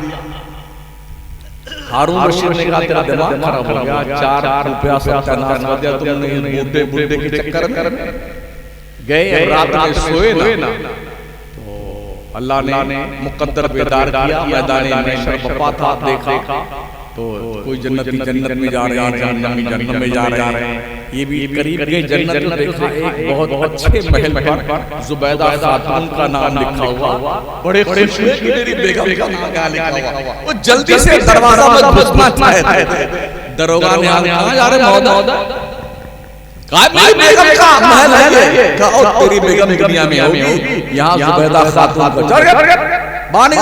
हारून रशीद ने कहा, तेरा दिमाग खराब हो गया, 4 रुपया सत्यानाश कर दिया तुमने बूढ़े बूढ़े के चक्कर में। गए रात में सोए ना, तो अल्लाह ने मुकद्दर बेदार किया। मैदान महशर बपा था, देखा तो कोई जन्नत में जा रहे हैं, जन्नत में जा रहे हैं। ये भी करीब गए जन्नत में, देखा एक बहुत अच्छे महल पर जुबैदा खातून का नाम लिखा हुआ। बड़े खुश हुए कि मेरी बेगम का नाम लिखा हुआ। वो जल्दी से दरवाजा में घुसना चाहते थे। दरोगा ने कहा, यार मौदा कहा मेरी बेगम का महल है ये। कहा और तेरी बेगम दुनिया में होगी, यहाँ जुबैदा खातून को चढ़ गया बानी।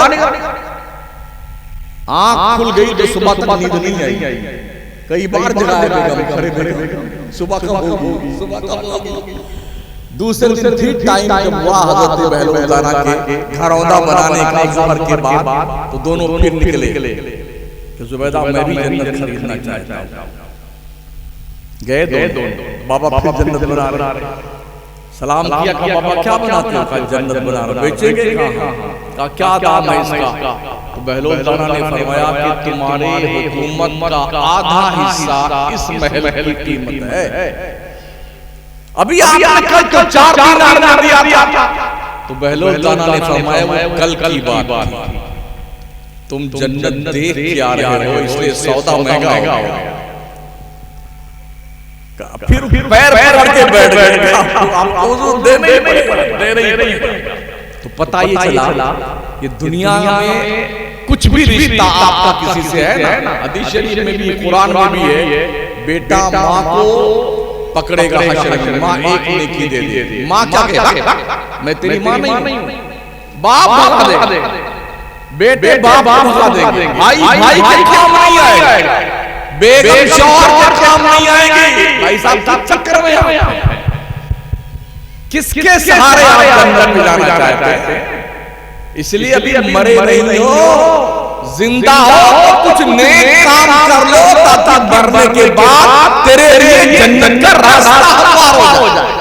आँख खुल गई तो सुबह तक नींद नहीं आई। कई बार जगाए बेगम, खड़े बेगम सुबह कब होगी। दूसरे दिन फिर टाइम जब हुआ हजरत बहलौल के घरौंदा बनाने का ज़फर के बाद, तो दोनों फिर निकले कि जुबैदा मैं भी जन्नत खरीदना चाहता हूँ। गए दोनों, बाबा फिर जन्नत बना रहे। सलाम किया, कहा बाबा क्या बनाते हो? कहा जन्नत बना रहे। बेचेंगे? कहा क्या दाम है इसका? तो बहलौल ने फरमाया कि तुम्हारी हुकूमत का आधा हिस्सा इस महल की कीमत है। अभी आपने कल तो 4 दीनार दिया था। तो बहलौल ने फरमाया वो कल की बात थी, तुम जन्नत देख के आ रहे हो, इसलिए सौदा महंगा हो गया। फिर पैर पकड़ के बैठ गए, आपको दे नहीं। तो पता ये चला कि दुनिया में कुछ भी रिश्ता आपका किसी से है ना, हदीस शरीफ में भी, कुरान में भी है, बेटा माँ को पकड़ेगा हश्र में, माँ एक नेकी दे दे। माँ क्या कहेगा? मैं तेरी माँ नहीं हूँ। बाप भगा देगा, बेटे बाप भगा देंगे, भाई के काम नहीं आएगा, बेगम शौहर के काम नहीं आएगी। भाई साहब सब चक्कर में आए। किसके सहारे आप जन्नत में जाना चाहते हैं? इसलिए अभी मरे नहीं हो, जिंदा हो तो कुछ नेक काम कर लो, ताकि मरने के बाद तेरे लिए जन्नत का रास्ता हमवार हो जाए।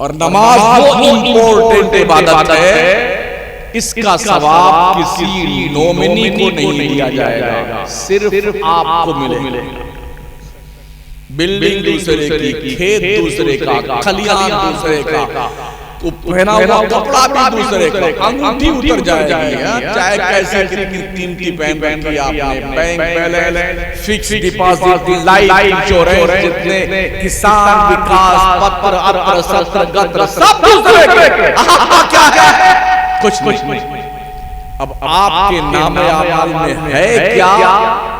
और नमाज वो इम्पोर्टेंट इबादत है, इसका सवाब किसी नॉमिनी को नहीं दिया जाएगा, सिर्फ आपको मिलेगा। बिल्डिंग दूसरे की, खेत दूसरे का, खलियान दूसरे का, पहना हुआ कपड़ा भी दूसरे का, अंगूठी उतर जाएगी, चाहे कैसे कितनी कीमती पहन की आपने, bank balance, fix deposit, life insurance, जितने किसान विकास पत्र, अत्र सत्र गत्र सब दूसरे के। क्या है? कुछ नहीं। अब आपके नामे आमाल में है क्या,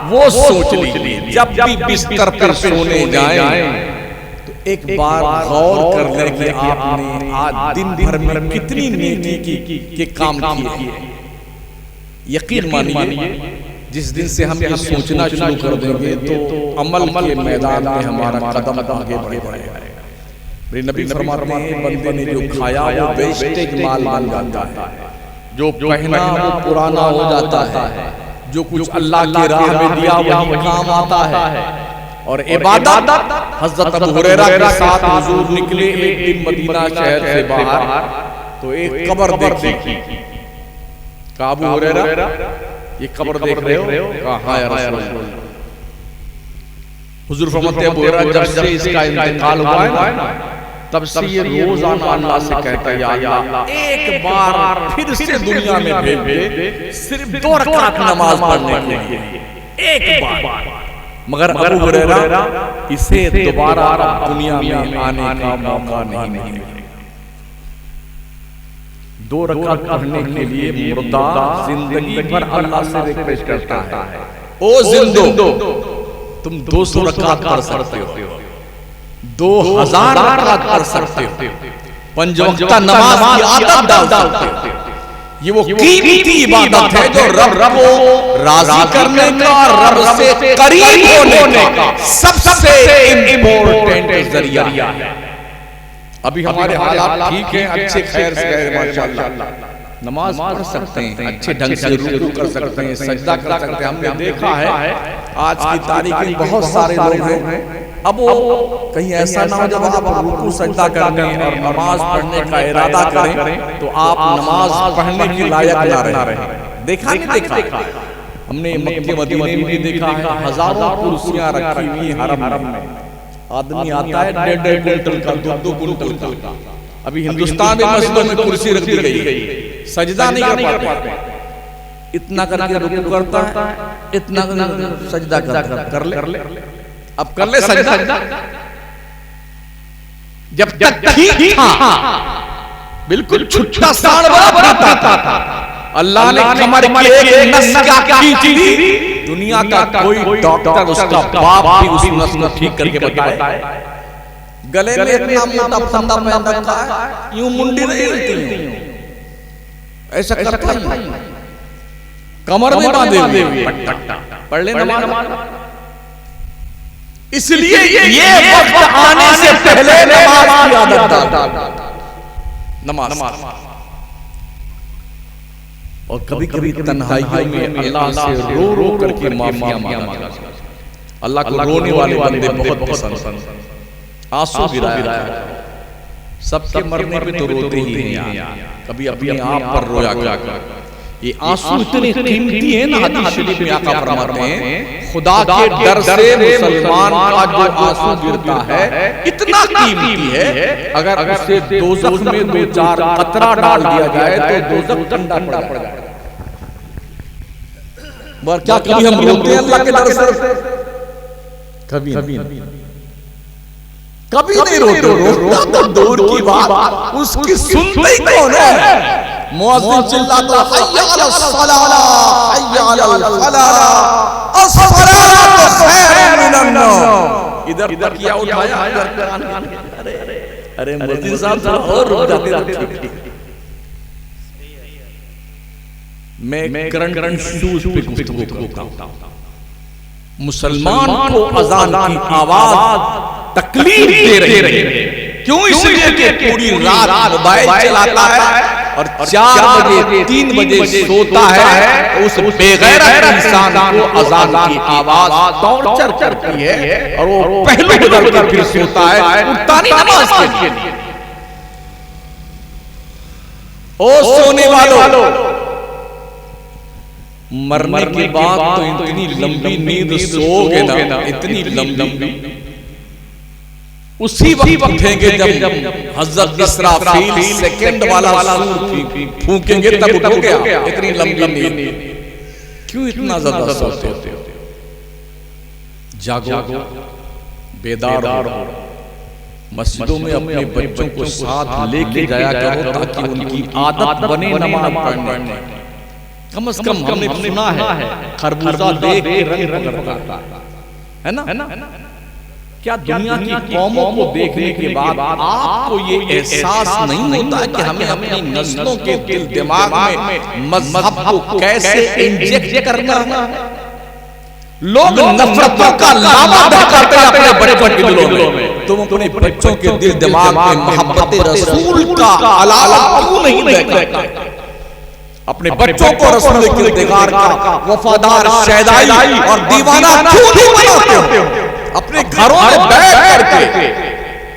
वो सोच लीजिए। जब भी बिस्तर पर सोने जाएं तो एक बार गौर कर लें कि आपने आज दिन भर में कितनी नेकी के काम किए। यकीन मानिए, जिस दिन से हम ये सोचना शुरू कर देंगे तो अमल के मैदान में हमारा कदम आगे बढ़ेगा। मेरे नबी फरमाते हैं, बंदे ने जो खाया वो वेस्टेज माल बन जाता है, जो पहना वो पुराना हो जाता है, जो कुछ अल्लाह की राह में दिया वही काम आता है। और इबादत, हज़रत अबू हुरैरा के साथ हुजूर निकले एक दिन मदीना शहर से बाहर, तो एक कब्र देखी। कहा अबू हुरैरा ये कब्र देख रहे हो? कहा हाँ या रसूल अल्लाह। हुजूर फरमाते हैं, अबू हुरैरा जब से इसका इंतकाल हुआ है ना, तब से ये रोजाना अल्लाह से कहता है, या अल्लाह एक बार फिर से दुनिया में भेज दे, सिर्फ 2 रकात नमाज पढ़ने के लिए, एक बार। मगर अबू हुरैरा इसे दोबारा दुनिया में आने का मौका नहीं मिला। 2 रकात पढ़ने के लिए मुर्दा जिंदगी भर अल्लाह से रिक्वेस्ट करता है, ओ जिंदो तुम 200 रकात पढ़ सकते हो, 2000 रकात पढ़ सकते हो, 5 वक्त नमाज की आदत डाल सकते हो। ये वो कीमती इबादत है जो रब को राजी करने का, रब से करीब होने का सबसे इम्पोर्टेंट जरिया है। अभी हमारे हालात ठीक हैं, अच्छे खैर से गए माशाअल्लाह, नमाज पढ़ सकते हैं, अच्छे ढंग से रुकू कर सकते हैं, सजदा कर सकते हैं। हमने देखा है आज की तारीख में बहुत सारे लोग हैं, अब वो कहीं ऐसा ना हो जब आप रुकू सजदा करने और नमाज पढ़ने का इरादा करें तो आप नमाज पढ़ने के लायक ना रहें। देखा नहीं देखा, हमने मक्के मदीने में भी देखा है, हजारों कुर्सियां रखी हुई हरम में, आदमी आता है 1.5 कुंटल का, 2 कुंटल का। अभी हिंदुस्तान में मस्जिदों में कुर्सी रख दी गई, सजदा नहीं कर पाते, इतना करके रुकू करता है, इतना सजदा कर ले, अब कर ले सजदा। जब तक ठीक था बिल्कुल छुट्टा साढ़ बराबर था, अल्लाह ने कमर की एक नस क्या खींची थी, दुनिया का कोई डॉक्टर उसका बाप भी उस नस को ठीक करके बताए। गले में इतना मोटा फंदा पहन रखा है, यूं मुंडी नहीं हिलती, ऐसा करता ही कमर में बांधे हुए पढ़ ले नमाज। इसलिए ये वक्त आने से पहले नमाज की आदत डाल, नमाज। और कभी कभी तन्हाइयों में अल्लाह से रो रो करके माफिया मांगा। अल्लाह को रोने वाले बंदे बहुत पसंद, आंसू गिराया, सबके मरने पे तो रोते ही हैं, कभी अपने आप पर रोया क्या। ये आंसू इतने कीमती है ना, हदीस शरीफ में आका फरमाते हैं, खुदा के डर से मुसलमान का जो आंसू गिरता है इतना कीमती है, अगर उसे दोज़ख में 2-4 कतरा डाल दिया जाए तो दोज़ख ठंडा पड़ जाए। मगर क्या कभी हम रोते हैं अल्लाह के डर से? कभी नहीं रोते, रोता तो दूर की बात, उसकी सुनते ही कौन है? मुअज्जिन चिल्लाता हय्या अलस सलाह, हय्या अलल फलाह, अस्सलातु खैरुम मिनन नौम। इधर तकिया उठाया, अरे मुअज्जिन साहब थोड़ा और रुक जाते थे। मैं करंट शूज पे गुफ्तगू करता हूं। मुसलमान को अजान की आवाज तकलीफ दे रही है, क्यों? इसलिए कि पूरी रात मोबाइल चलाता है और 4 बजे 3 बजे सोता है, उस बेगैरत इंसान को अजान की आवाज टॉर्चर करती है और वो पहले बदल कर फिर सोता है, उठता नहीं नमाज के लिए। ओ सोने वालों, मरने के बाद तो इतनी लंबी नींद सोओगे ना, इतनी लंबी, उसी वक्त उठेंगे जब हज़रत इसराफील सेकंड वाला सूर फूंकेंगे तब उठोगे आप। इतनी लंबी नींद क्यों इतना ज्यादा सोते हो? जागो, बेदार हो, मस्जिदों में अपने बच्चों को साथ लेके जाया करो ताकि उनकी आदत बने नमाज पढ़ने। कम से कम हमने सुना है खरबूजा देख के रंग पकड़ता है ना? क्या दुनिया की कौमों को देखने के बाद आपको ये एहसास नहीं होता है कि हमें अपनी नस्लों के दिल दिमाग में मजहब को कैसे इंजेक्ट करना है? लोग नफरतों का लावा करते हैं अपने बड़े दिलों में, तुम अपने बच्चों के दिल दिमाग में मोहब्बत रसूल का अलावा क्यों नहीं देखते? अपने बच्चों को रसूल के किरदार का वफादार, शहदाई और दीवाना क्यों नहीं बनाते हो? अपने घरों में बैठ करके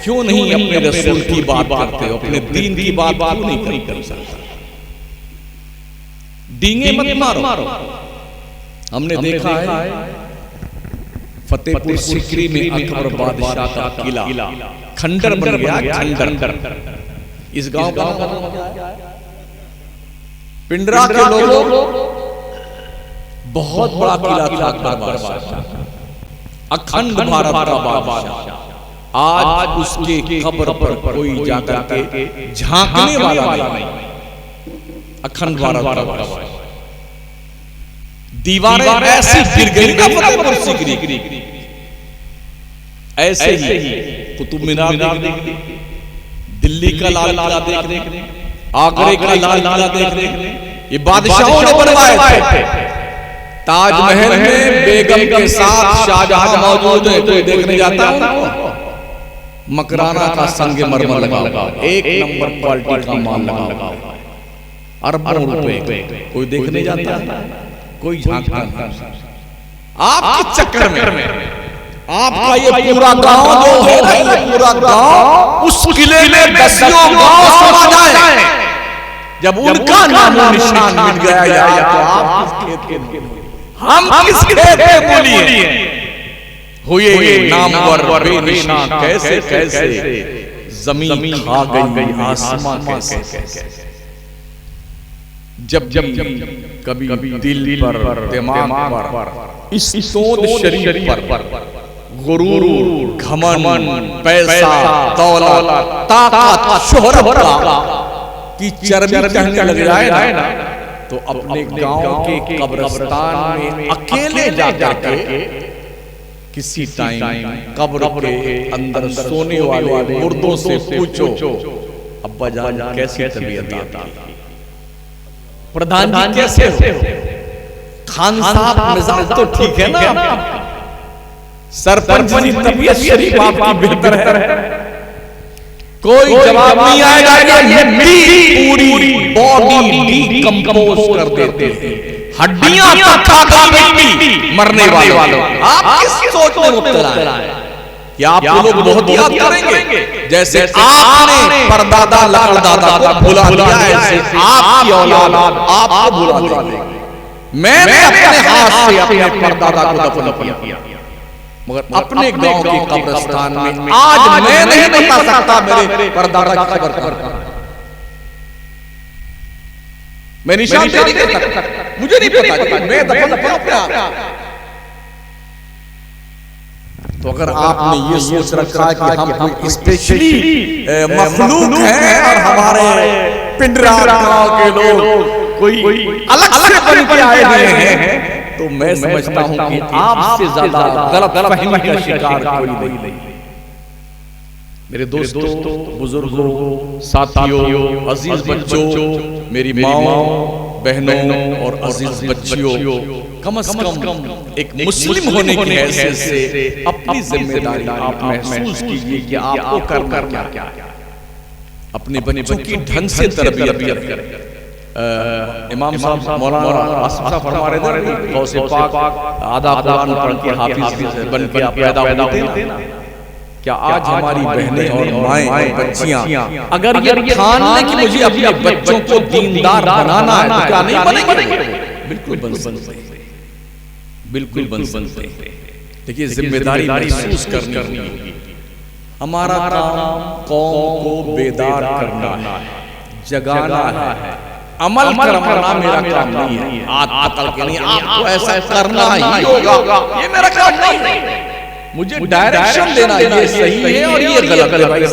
क्यों नहीं अपने रसूल की बात करते हो? अपने दीन की बात क्यों नहीं कर सकते? डींगे मत मारो। हमने देखा है फतेहपुर सीकरी में अकबर बादशाह का किला खंडर बन गया। खंडर इस गांव का पिंडरा के लोग बहुत बड़ा किला था अकबर बादशाह, अखंड भारत का बादशाह। आज उसके कब्र पर कोई जाकर के झांकने वाला नहीं। अखंड भारत का बादशाह, दीवारें ऐसी गिर गई ना फतेहपुर सीकरी, ऐसे ही कुतुब मीनार देखने, दिल्ली का लाल किला देखने, आगरे का लाल किला देखने, ये बादशाहों ने बनवाए थे। ताजमहल में बेगम के साथ शाहजहां मौजूद है, कोई देखने जाता है। मकराना का संगमरमर लगा, एक नंबर क्वालिटी का माल लगा, अरबों रुपए, कोई देखने जाता है, कोई झांकता नहीं। आपके चक्कर में आपका ये पूरा गांव जो है ना, ये पूरा गांव उस किले में दसियों गांव समा जाए। जब उनका नामो निशान मिट गया या तो आप किस खेत के, हम किस खेत के बोलिए हुए नामवर बेनिशान। कैसे कैसे जमीन खा गई, आसमान कैसे। जब कभी दिल पर, दिमाग पर, इस सोच शरीर पर गुरूर, घमंड, पैसा, दौलत, ताकत, शोहरत की चर्बी चढ़ने लग जाए ना, तो अपने गांव के कब्रिस्तान में अकेले जाकर के किसी टाइम कब्र के अंदर सोने वाले मुर्दों से पूछो, अब्बा जान कैसी तबीयत है, प्रधान जी कैसे हो, खान साहब मिजाज तो ठीक है ना, सरपंच जी तबीयत शरीफ आपकी बेहतर है। कोई जवाब नहीं आएगा। ये मिट्टी पूरी बॉडी डीकंपोज कर देते हैं, हड्डियां तक खा मिट्टी मरने वालों। आप किस सोच में मुब्तला हैं कि आप लोग बहुत याद करेंगे, जैसे आपने परदादा लड़दादा को भुला दिया, ऐसे आपकी औलाद आपको भुला देगी। मैंने अपने हाथ से अपने परदादा को दफन किया, मगर अपने गांव के कब्रिस्तान में आज मैं नहीं बता सकता मेरे परदादा की खबर कहां। मैं निशान नहीं दे सकता, मुझे नहीं पता, मैं दफन क्या। तो अगर आपने ये सोच रखा है कि हम कोई स्पेशली मखलूक हैं और हमारे पिंडरा गांव के लोग कोई अलग से बन के आए हुए हैं, तो मैं समझता हूं कि आपसे ज्यादा गलतफहमी का शिकार कोई नहीं। मेरे दोस्तों, बुजुर्गों, साथियों, अजीज बच्चों, मेरी माओ, बहनों और अजीज बच्चियों, कम से कम एक मुस्लिम होने की हैसियत से अपनी जिम्मेदारी आप महसूस कीजिए कि आपको करना क्या, अपने बच्चों की ढंग से तरबियत करें। इमाम साहब मौलाना आसिफ साहब फरमा रहे थे, गौसे पाक आधा कुरान पढ़ के हाफिज बन के आप पैदा होते ना। क्या आज हमारी बहनें और माएं और बच्चियां अगर ये ठान लें कि मुझे अपने बच्चों को दीनदार बनाना है, तो क्या नहीं बनेंगे? बिल्कुल बन सकते, बिल्कुल बन सकते। देखिए, जिम्मेदारी महसूस करनी होगी। हमारा काम कौम को बेदार करना है, जगाना है। अमल करना मेरा काम नहीं है, आत्मकल के नहीं, आपको ऐसा करना ही होगा, ये मेरा काम नहीं है। मुझे डायरेक्शन देना, ये सही है और ये गलत है। भाई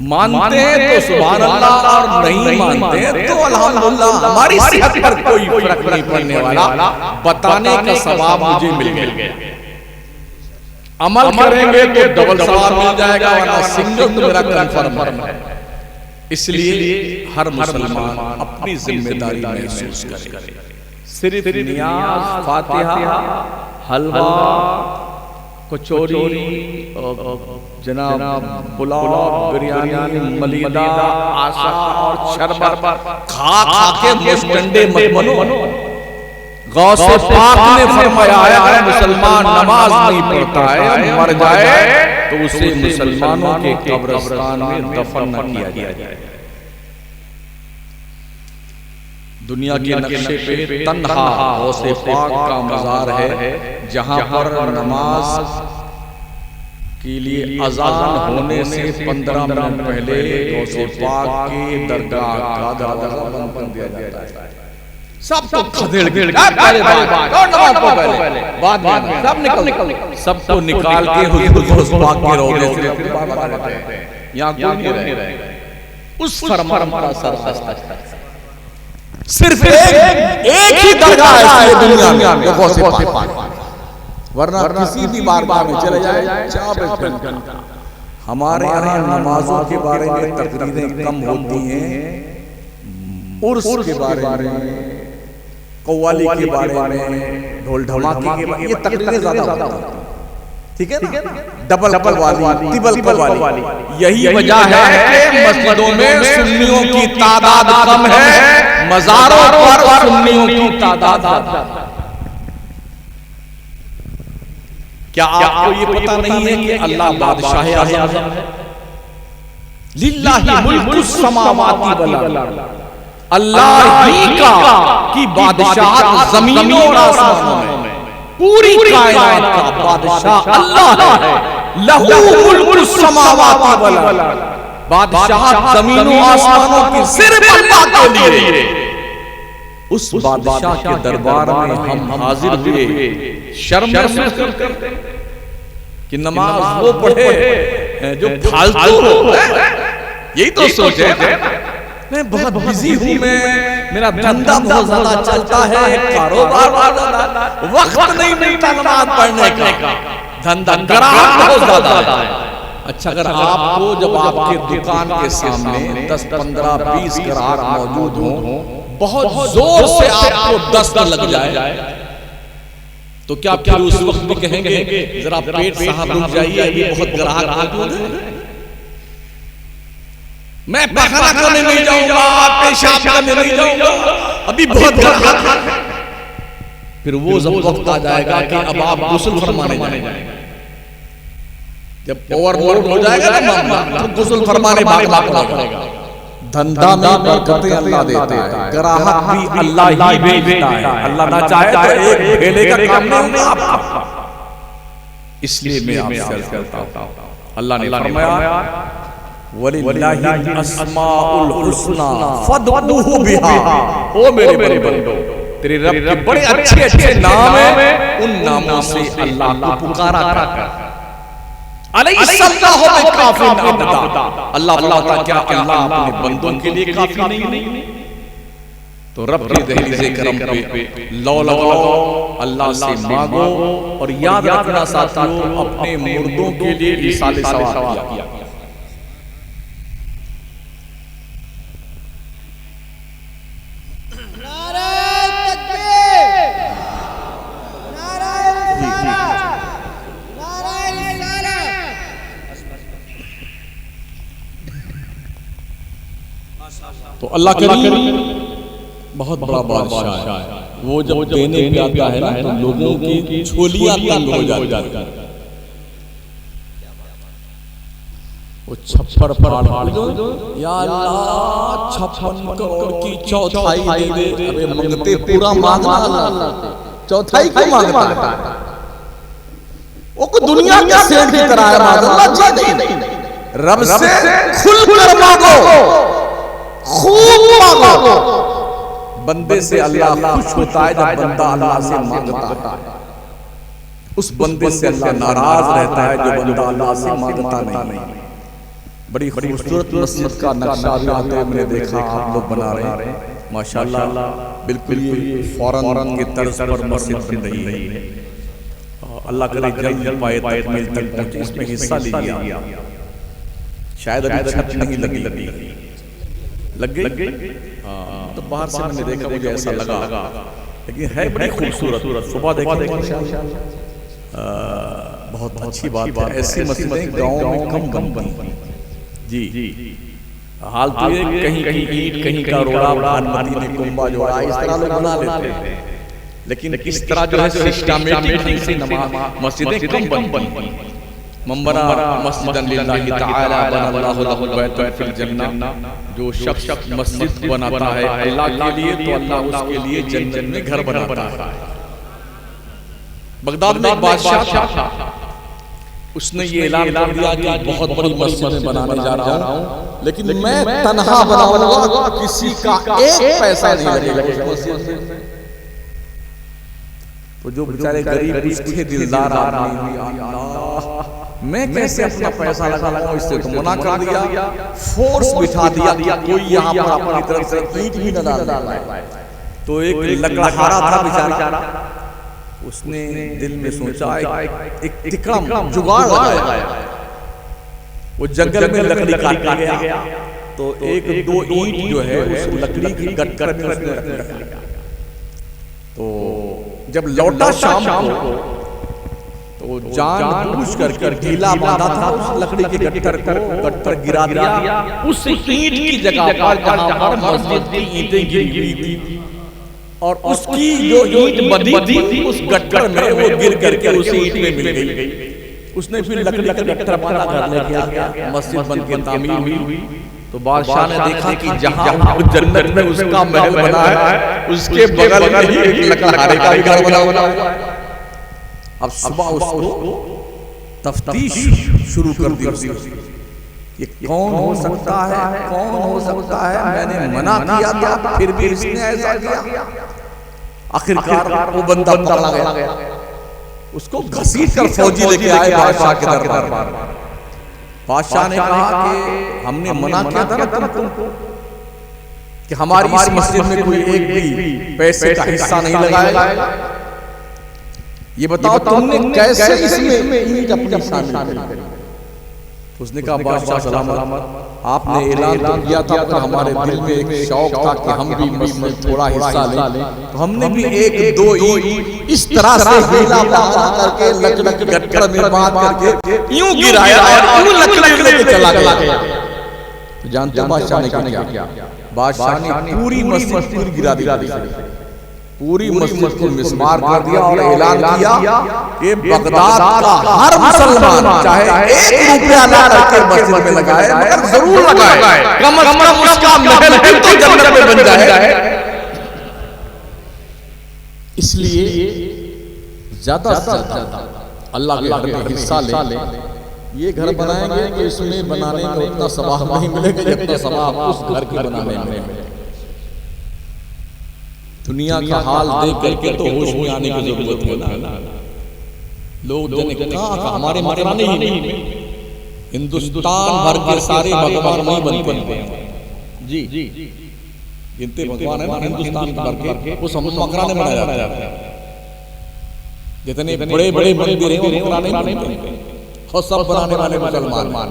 मानते हैं तो सुभान अल्लाह, और नहीं मानते हैं तो अल्हम्दुलिल्लाह। हमारी सेहत पर कोई फर्क नहीं पड़ने वाला, बताने का सवाब मुझे मिल गया। अमल करेंगे तो डबल सवाब मिल जाएगा, वरना सिंगल तो मेरा कन्फर्म है। इसलिए हर मुसलमान अपनी जिम्मेदारी महसूस करे। सिर्फ नियाज, फातिहा, हलवा, कचौरी, जनाब पुलाव, बिरयानी, मलीदा, आशा और शरबत खा के मुस्टंडे मत बनो। गौसे पाक ने फरमाया है, मुसलमान नमाज नहीं पढ़ता है, मर जाए तो उसे मुसलमानों के कब्रिस्तान में दफन न किया जाए। दुनिया के नक्शे पे तन्हा गौसे पाक का मज़ार है, जहाँ पर नमाज के लिए अज़ान होने से 15 मिनट पहले गौसे पाक के दरगाह का दरवाजा बंद कर दिया जाता है। सब खदेड़ के पहले नमाज को पहले बाद में सब निकल सबको निकाल के हुजूर पाक के रोज़े से यहाँ कोई नहीं रहेगा। उस फरमान का सर सिर्फ एक ही दरगाह है दुनिया में गौसे पाक, वरना किसी भी बारगाह में चले जाए चाहे। हमारे यहाँ नमाजों के बारे में तकरीरें कम होती हैं, उर्स के बारे में, कव्वाली के बारे में, ढोल ढमाके के बारे में, ये तकरीरें ज्यादा होती हैं। ठीक है ना? डबल कव्वाली, तिबल कव्वाली, यही वजह है कि मस्जिदों में सुन्नियों की तादाद कम है, मज़ारों पर सुन्नियों की तादाद ज्यादा। क्या आपको ये पता नहीं है कि अल्लाह बादशाह आज़म है? लिल्लाहि मुल्कुस समावाति वल अर्द, अल्लाह ही का की बादशाहत ज़मीनों और आसमानों में, पूरी कायनात का बादशाह अल्लाह है। लहू मुल्कुस समावाति वल अर्द, बादशाहत ज़मीनों आसमानों की सिर्फ अल्लाह के लिए। उस बादशाह के दरबार में हम हाजिर हुए, शर्म महसूस करते हैं कि नमाज वो पढ़े जो फालतू हो। यही तो सोचे मैं बहुत बिजी हूँ, मेरा धंधा बहुत ज्यादा चलता है, कारोबार वक्त नहीं मिलता नमाज पढ़ने का, धंधा ग्राहक बहुत ज्यादा है। अच्छा, अगर आपको जब आपके दुकान के सामने 10, 15, 20 ग्राहक मौजूद हो, बहुत जोर से आपको दस्त लग जाए, तो क्या फिर उस वक्त भी कहेंगे जरा पेट साहब रुक जाइए, अभी बहुत ग्राहक मौजूद है, मैं पखाना करने नहीं जाऊंगा, पेशाब करने नहीं जाऊंगा, अभी बहुत ग्राहक। फिर वो जब वक्त आ जाएगा कि अब आप गुस्ल फरमाने जाएंगे, जब ओवरलोड हो जाएगा ना मामला, तो गुस्ल फरमाने भागना पड़ेगा। धंधा में बरकतें अल्लाह देता है, ग्राहक भी अल्लाह ही भेजता है, अल्लाह ना चाहे तो एक भेले का काम नहीं आपका। इसलिए मैं आपसे अर्ज करता हूं, अल्लाह ने फरमाया वलिल्लाहि अस्माउल हुस्ना फदउहु बिहा, ओ मेरे बंदो, तेरे रब के बड़े अच्छे अच्छे नाम हैं, उन नामों से अल्लाह को पुकारा कर। अलैहिस्सलाहु बिकाफिन अब्दा, अल्लाह फरमाता क्या अल्लाह अपने बंदों के लिए काफी नहीं? तो रब के दहलीज़े करम पे लौ लगाओ, अल्लाह से मांगो, और याद रखना साथियों, अपने मुर्दों के लिए इसाले सवाब किया। तो अल्लाह करीम बहुत बड़ा बादशाह है, वो जब देने पे आता है ना तो लोगों की झोलियां तंग हो जाती है। वो छप्पर फाड़ दो, या अल्लाह 56 करोड़ की चौथाई दे दे। अबे मंगते पूरा मांगना, चौथाई क्यों मांगता है? वो को दुनिया के सेठ की तरह है मांगना चाहिए, रब से खुलकर मांगो, खूब मांगो। बंदे से अल्लाह खुश होता है जब बंदा अल्लाह से मांगता है, उस बंदे से अल्लाह नाराज रहता है जो बंदा अल्लाह से मांगता नहीं। बड़ी खूबसूरत मस्जिद का नक्शा भी आते मैंने देखा, आप लोग बना रहे हैं माशाल्लाह, बिल्कुल ये फौरन के तर्ज पर मस्जिद बन रही है। अल्लाह करे जल्द पाए तकमील तक पहुंचे, इसमें हिस्सा लीजिए। शायद अभी छत नहीं लगी लग गई। तो बाहर से मैंने देखा, मुझे ऐसा लगा, लेकिन है बड़ी खूबसूरत। सुबह देखा बहुत अच्छी बात है, ऐसी मस्जिदें गाँव में कम बनती जी। हाल तो ये कहीं कहीं ईंट, कहीं का रोड़ा, भानमती ने कुंभा जोड़ा, इस तरह लोग बना लेते हैं, लेकिन इस तरह जो है सिस्टमैटिक ढंग से मस्जिदें कम बनती। मंबरा मस्जिदन लिल्लाहि तआला बनल्लाहु लहु बैतन फिल जन्नह, जो शख्स मस्जिद बनाता है अल्लाह के लिए तो अल्लाह उसके लिए जन्नत में घर बनाता है। बगदाद में एक बादशाह था, उसने ये ऐलान कर दिया कि बहुत बड़ी मस्जिद बनाने जा रहा हूं, लेकिन मैं तन्हा बनाऊंगा, किसी का एक पैसा नहीं लगेगा उस मस्जिद में। तो जो बेचारे गरीब उसके दिलदार आदमी, अल्लाह मैं कैसे अपना पैसा लगाऊंगा, इससे तो मना कर दिया, फोर्स बिठा दिया कि कोई यहाँ पर अपनी तरफ से ईंट भी न डाले। तो एक लकड़हारा था बेचारा, उसने दिल में सोचा एक तिकड़म जुगाड़ लगाया, वो जंगल में लकड़ी काट गया, तो एक दो ईंट जो है उस लकड़ी की गट्ठर में उसने रख लिया। तो जब लौटा शाम को तो जानबूझ करके ढीला बांधा था उस लकड़ी के गट्ठर को, गट्ठर गिरा दिया उस ईंट की जगह पर जहां पर मस्जिद की ईंटें गिरी हुई थी, और उसकी जो ईंट बंधी थी उस गट्ठर में वो गिर करके उस ईंट में मिल गई। उसने फिर लकड़ी का गट्ठर बांधा कर ले गया, मस्जिद बन के तामीर हुई। तो बादशाह ने देखा कि जहां जन्नत में उसका महल बना है उसके बगल में ही एक लकड़हारे का घर बना हुआ है। अब सुबह उसको तफ्तीश शुरू कर दी उसने, ये कौन हो सकता है, कौन हो सकता है, मैंने मना किया था फिर भी इसने ऐसा किया। आखिरकार वो बंदा पकड़ा गया, उसको घसीट कर फौजी लेके आए बादशाह के दरबार। बादशाह ने कहा कि हमने मना किया था ना तुमको कि हमारी इस मस्जिद में कोई एक भी पैसे का हिस्सा नहीं लगाएगा, ये बताओ तुमने कैसे इसमें ईंट अपनी शामिल करी। उसने कहा बादशाह सलामत, आपने ऐलान तो किया था पर हमारे दिल में एक शौक था कि हम भी मस्जिद थोड़ा हिस्सा लें, तो हमने भी एक दो ईंट इस तरह से ढीला बांध करके लकड़ी के गट्ठर में बांध करके यूं गिराया और यूं लकड़ी लेके चला गया। तो जानते हो बादशाह ने क्या किया? बादशाह ने पूरी मस्जिद गिरा दी, पूरी मस्जिद को मिस्मार कर दिया और ऐलान किया कि बगदाद का हर मुसलमान चाहे 1 रुपया ला करके मस्जिद में लगाए, मगर जरूर लगाए, कम से कम उसका महल भी तो जन्नत में बन जाए। इसलिए ज्यादा से ज्यादा अल्लाह के घर में हिस्सा ले। ये घर बनाएंगे तो इसमें बनाने में उतना सवाब नहीं मिलेगा जितना सवाब उस घर के बनाने में। दुनिया का हाल देख करके तो होश में आने की जरूरत है ना। लोग कहा हमारे मकान नहीं, हिंदुस्तान भर के सारे भगवान नहीं बनते हैं जी, जितने भगवान है ना हिंदुस्तान भर के वो सब मकराने बनाए जाते हैं। जितने बड़े बड़े मंदिर हैं वो मकराने बनते हैं, और सब बनाने वाले मुसलमान।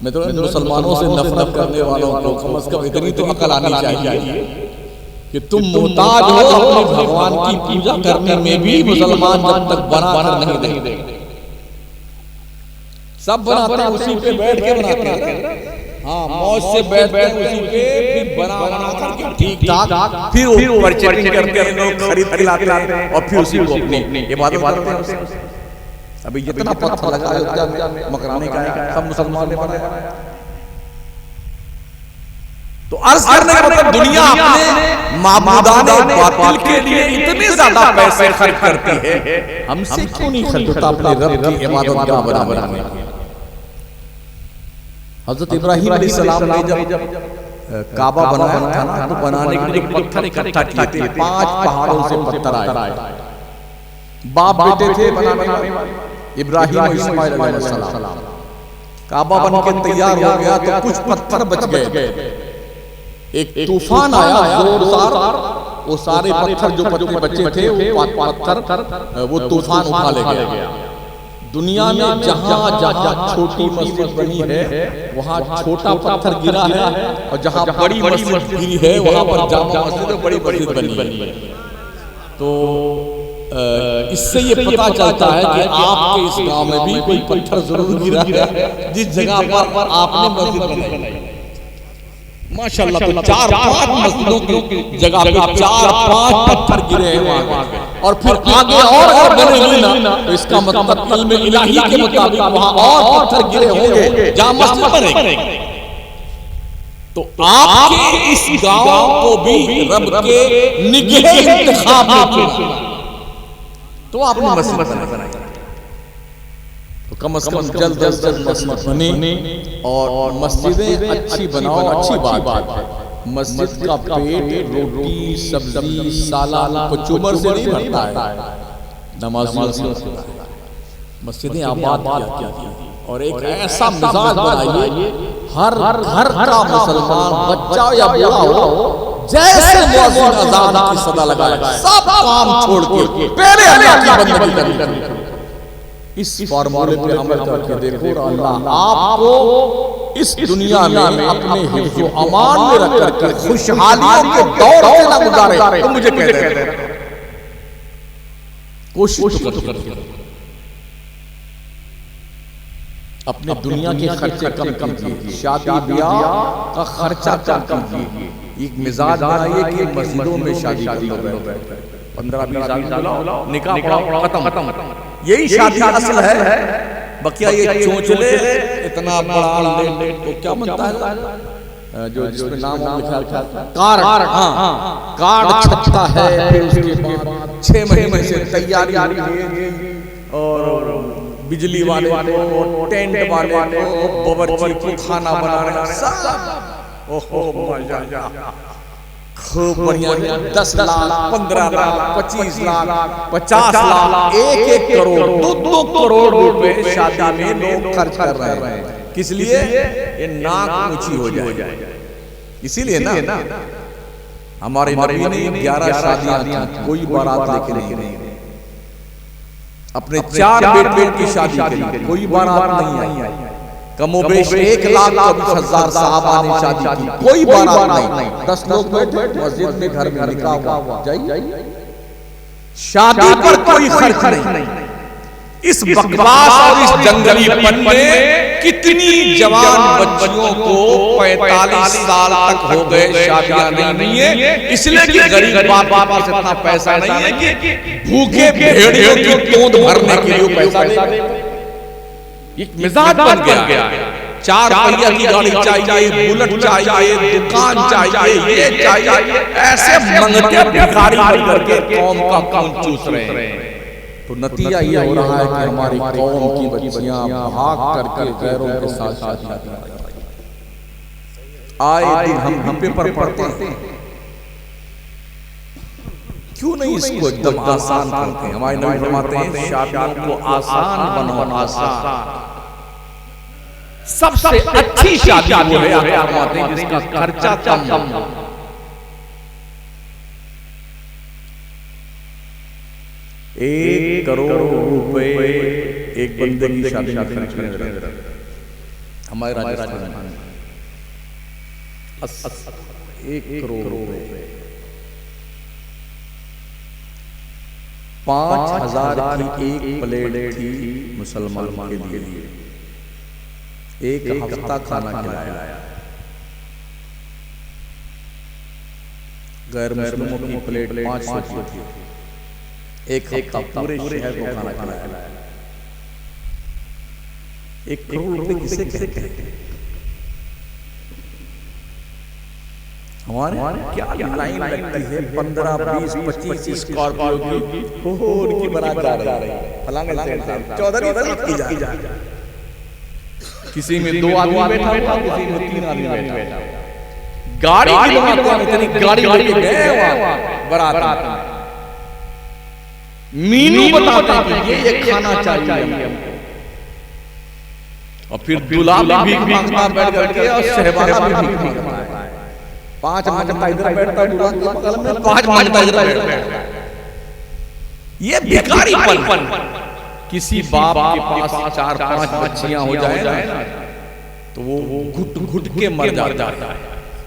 मैं तो मुसलमानों से नफरत करने वालों को कम से कम इतनी तो अकल आनी चाहिए कि तुम मुहताज हो अपने भगवान की पूजा करने में भी मुसलमान जब तक बना कर नहीं देंगे। सब बनाते हैं उसी पे बैठ के बनाते हैं, हाँ मौज से बैठ बैठ उसी पे फिर बना करके ठीक ठाक फिर ऊपर चेकिंग करके हम लोग खरीद के लाते हैं और फिर उसी को अपनी इबादत करते हैं। अभी जितना पत्थर लगा है मकराने का सब मुसलमान ने बनाया। तो अर्ज करने का मतलब दुनिया अपने माबूदाने बातिल के लिए इतने ज्यादा पैसे खर्च करती है, हमसे क्यों नहीं खर्चता अपने रब की इबादत का बराबर में। हजरत इब्राहिम अलैहिस्सलाम ने जब काबा बनाया था ना, तो बनाने के लिए पत्थर इकट्ठा किए थे, 5 पहाड़ों से पत्थर आए। बाप बेटे थे बनाने वाले इब्राहिम और इस्माइल अलैहिस्सलाम। काबा बन के तैयार हो गया तो कुछ पत्थर बच गए। एक तूफान आया जोरदार, वो सारे पत्थर जो बच्चे थे वो पत्थर वो तूफान उठा ले गया। दुनिया में जहां जहां छोटी मस्जिद बनी है वहां छोटा पत्थर गिरा है, और जहां बड़ी मस्जिद गिरी है वहां पर जामा मस्जिद और बड़ी मस्जिद बनी है। तो इससे ये पता चलता है कि आपके इस गांव में भी कोई पत्थर जरूर गिरा है जिस जगह पर आपने मस्जिद बनाई। माशाल्लाह। तो 4-5 मस्जिदों की जगह पे 4-5 पत्थर गिरे हैं वहां पे, और फिर आगे और अगर बनेगी ना तो इसका मतलब इल्म इलाही के मुताबिक वहां और पत्थर गिरे होंगे जहां मस्जिद बनेगी। तो आपके इस गांव को भी रब के निगह इंतखाब में चुना, तो आपने मस्जिद बनाई। तो कम से कम जल्द अज जल्द मस्जिद बने, और मस्जिदें अच्छी बनाओ, अच्छी बात है। मस्जिद का पेट रोटी सब्जी सालान कचूमर से नहीं भरता है, नमाजियों से। मस्जिदें आबाद किया और एक ऐसा मिजाज बनाइए हर घर का मुसलमान बच्चा या बूढ़ा हो जैसे मुअज्जिन अज़ान की सदा लगाए सब काम छोड़ के पहले अल्लाह की बंदगी करनी। इस फार्मूले पे अमल करके देखो, अल्लाह आपको इस दुनिया में अपने हिफ्ज़ व अमान में रख करके खुशहालियों के दौर से ना गुजारे। तो मुझे कहते हैं कोशिश तो करो, अपने दुनिया के खर्चे कम कीजिए, शादी ब्याह का खर्चा कम कीजिए। एक मिजाज बनाइए कि मस्जिदों में शादी 15-20 साल निकाह पढ़ाओ, खत्म। यही शादी असल है। बकिया ये चोंचले इतना बड़ा ले तो क्या बनता है जो जिसमें नाम लिखा कार्ड, कार्ड छपता है, फिर उसके बाद 6 महीने से तैयारी और बिजली वाले को, टेंट वाले को, बावर्ची को खाना बनाने सब। ओहो माशाअल्लाह, खूब बढ़िया। 10 लाख 15 लाख 25 लाख 50 लाख 1-1 करोड़ 2-2 करोड़ रुपए शादी में लोग खर्च कर रहे हैं। किस लिए? ये नाक ऊंची हो जाए, इसीलिए ना हमारे नबी ने 11 शादियां की, कोई बारात लेके नहीं गए। अपने 4 बेटे की शादी की, कोई बारात नहीं आई। कमोबेश 1,20,000 साहबा ने शादी की, कोई बारात नहीं। 10 लोग बैठे मस्जिद में, घर में निकाह हुआ, जाइए। शादी पर कोई खर्च नहीं। इस बकवास और इस जंगलीपन में कितनी जवान बच्चियों को 45 साल तक हो गए शादियां नहीं है, इसलिए कि गरीब बाप पास इतना पैसा नहीं है कि भूखे भेड़ियों की तोंद भरने के लिए पैसा दे। एक मिजाज बन गया है। 4 पहिया की गाड़ी चाहिए, बुलेट चाहिए, दुकान चाहिए, ये चाहिए, ऐसे मंगते भिखारी बन करके कौम का खून चूस रहे हैं। तो नतीजा ये हो रहा है कि हमारी कौम की बच्चियां भाग करके गैरों के साथ शादी करती हैं। आए दिन हम पेपर पढ़ते हैं, क्यों नहीं इसको एकदम आसान करते हैं? हमारे नबी फरमाते हैं शादियों को आसान बनाओ, आसान। सबसे अच्छी शादी वो है फरमाते हैं जिसका खर्चा कम हो। 1 करोड़ रुपए एक बंदे की शादी में खर्च में हमारे राजस्थान में 1 करोड़ रुपए 5,000 की एक प्लेट थी मुसलमान के लिए। 1 हफ्ता खाना खिलाया। गैर मुस्लिमों की प्लेट 500 की थी। 1 हफ्ता पूरे शहर को खाना खिलाया। 1 करोड़ रुपए किसे कहते हैं? हमारे क्या लाइन लगती है 15-20-25 स्कॉर्पियो की, उनकी बारात जा रही है फलाने चौधरी साहब की जा। किसी में 2 आदमी बैठा हुआ, किसी में 3 आदमी बैठा। गाड़ी इतनी गाड़ी लेके गए वहां बारात में। मीनू बताते हैं कि ये खाना चाहिए हमको, और फिर दूल्हा भी भीख मांगता बैठ करके, और शहबाला भी भीख मांगता है। 5 मांगता इधर बैठता है दूल्हा के बगल में, 5 मांगता इधर बैठता है। ये भिखारीपन। किसी बाप के पास 4-5 बच्चियां हो जाए ना तो वो घुट के मर जाता है,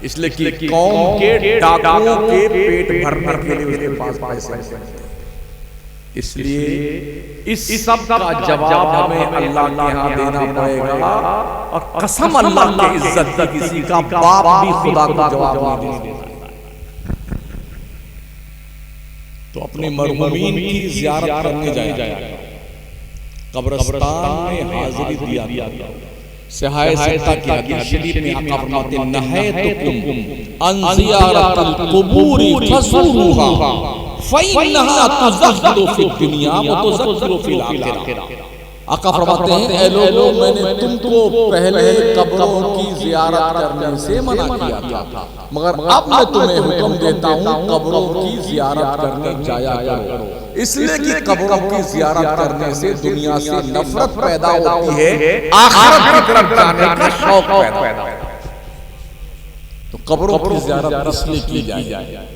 इसलिए कि कौम के डाकुओं के पेट भरने के लिए उसके पास पैसे नहीं। इसलिए इस सब का जवाब हमें अल्लाह के यहाँ देना पड़ेगा। और कसम अल्लाह की इज्जत की, किसी का बाप भी खुदा को जवाब नहीं दे सकता। तो अपने मरहूमीन की ज़ियारत करने जाया, कब्रिस्तान में हाजिरी दिया। सहाय सित्ता की हदीस शरीफ में आका फरमाते हैं, नहैतुकुम अन ज़ियारतिल क़ुबूरि फज़ूरूहा फ़इन्नहा तुज़हिदु फ़िद दुनिया व तुज़क्किरु फ़िल आखिरह। आका फरमाते हैं, ऐ लोगों, मैंने तुमको पहले कब्रों की ज़ियारत करने से मना किया था, मगर अब मैं तुम्हें हुक्म देता हूँ कब्रों की ज़ियारत करने जाया करो। इसलिए कि कब्रों की ज़ियारत करने से दुनिया से नफरत पैदा होती है, आखिरत की तरफ जाने का शौक पैदा होता है। तो कब्रों की ज़ियारत इसलिए की जाए,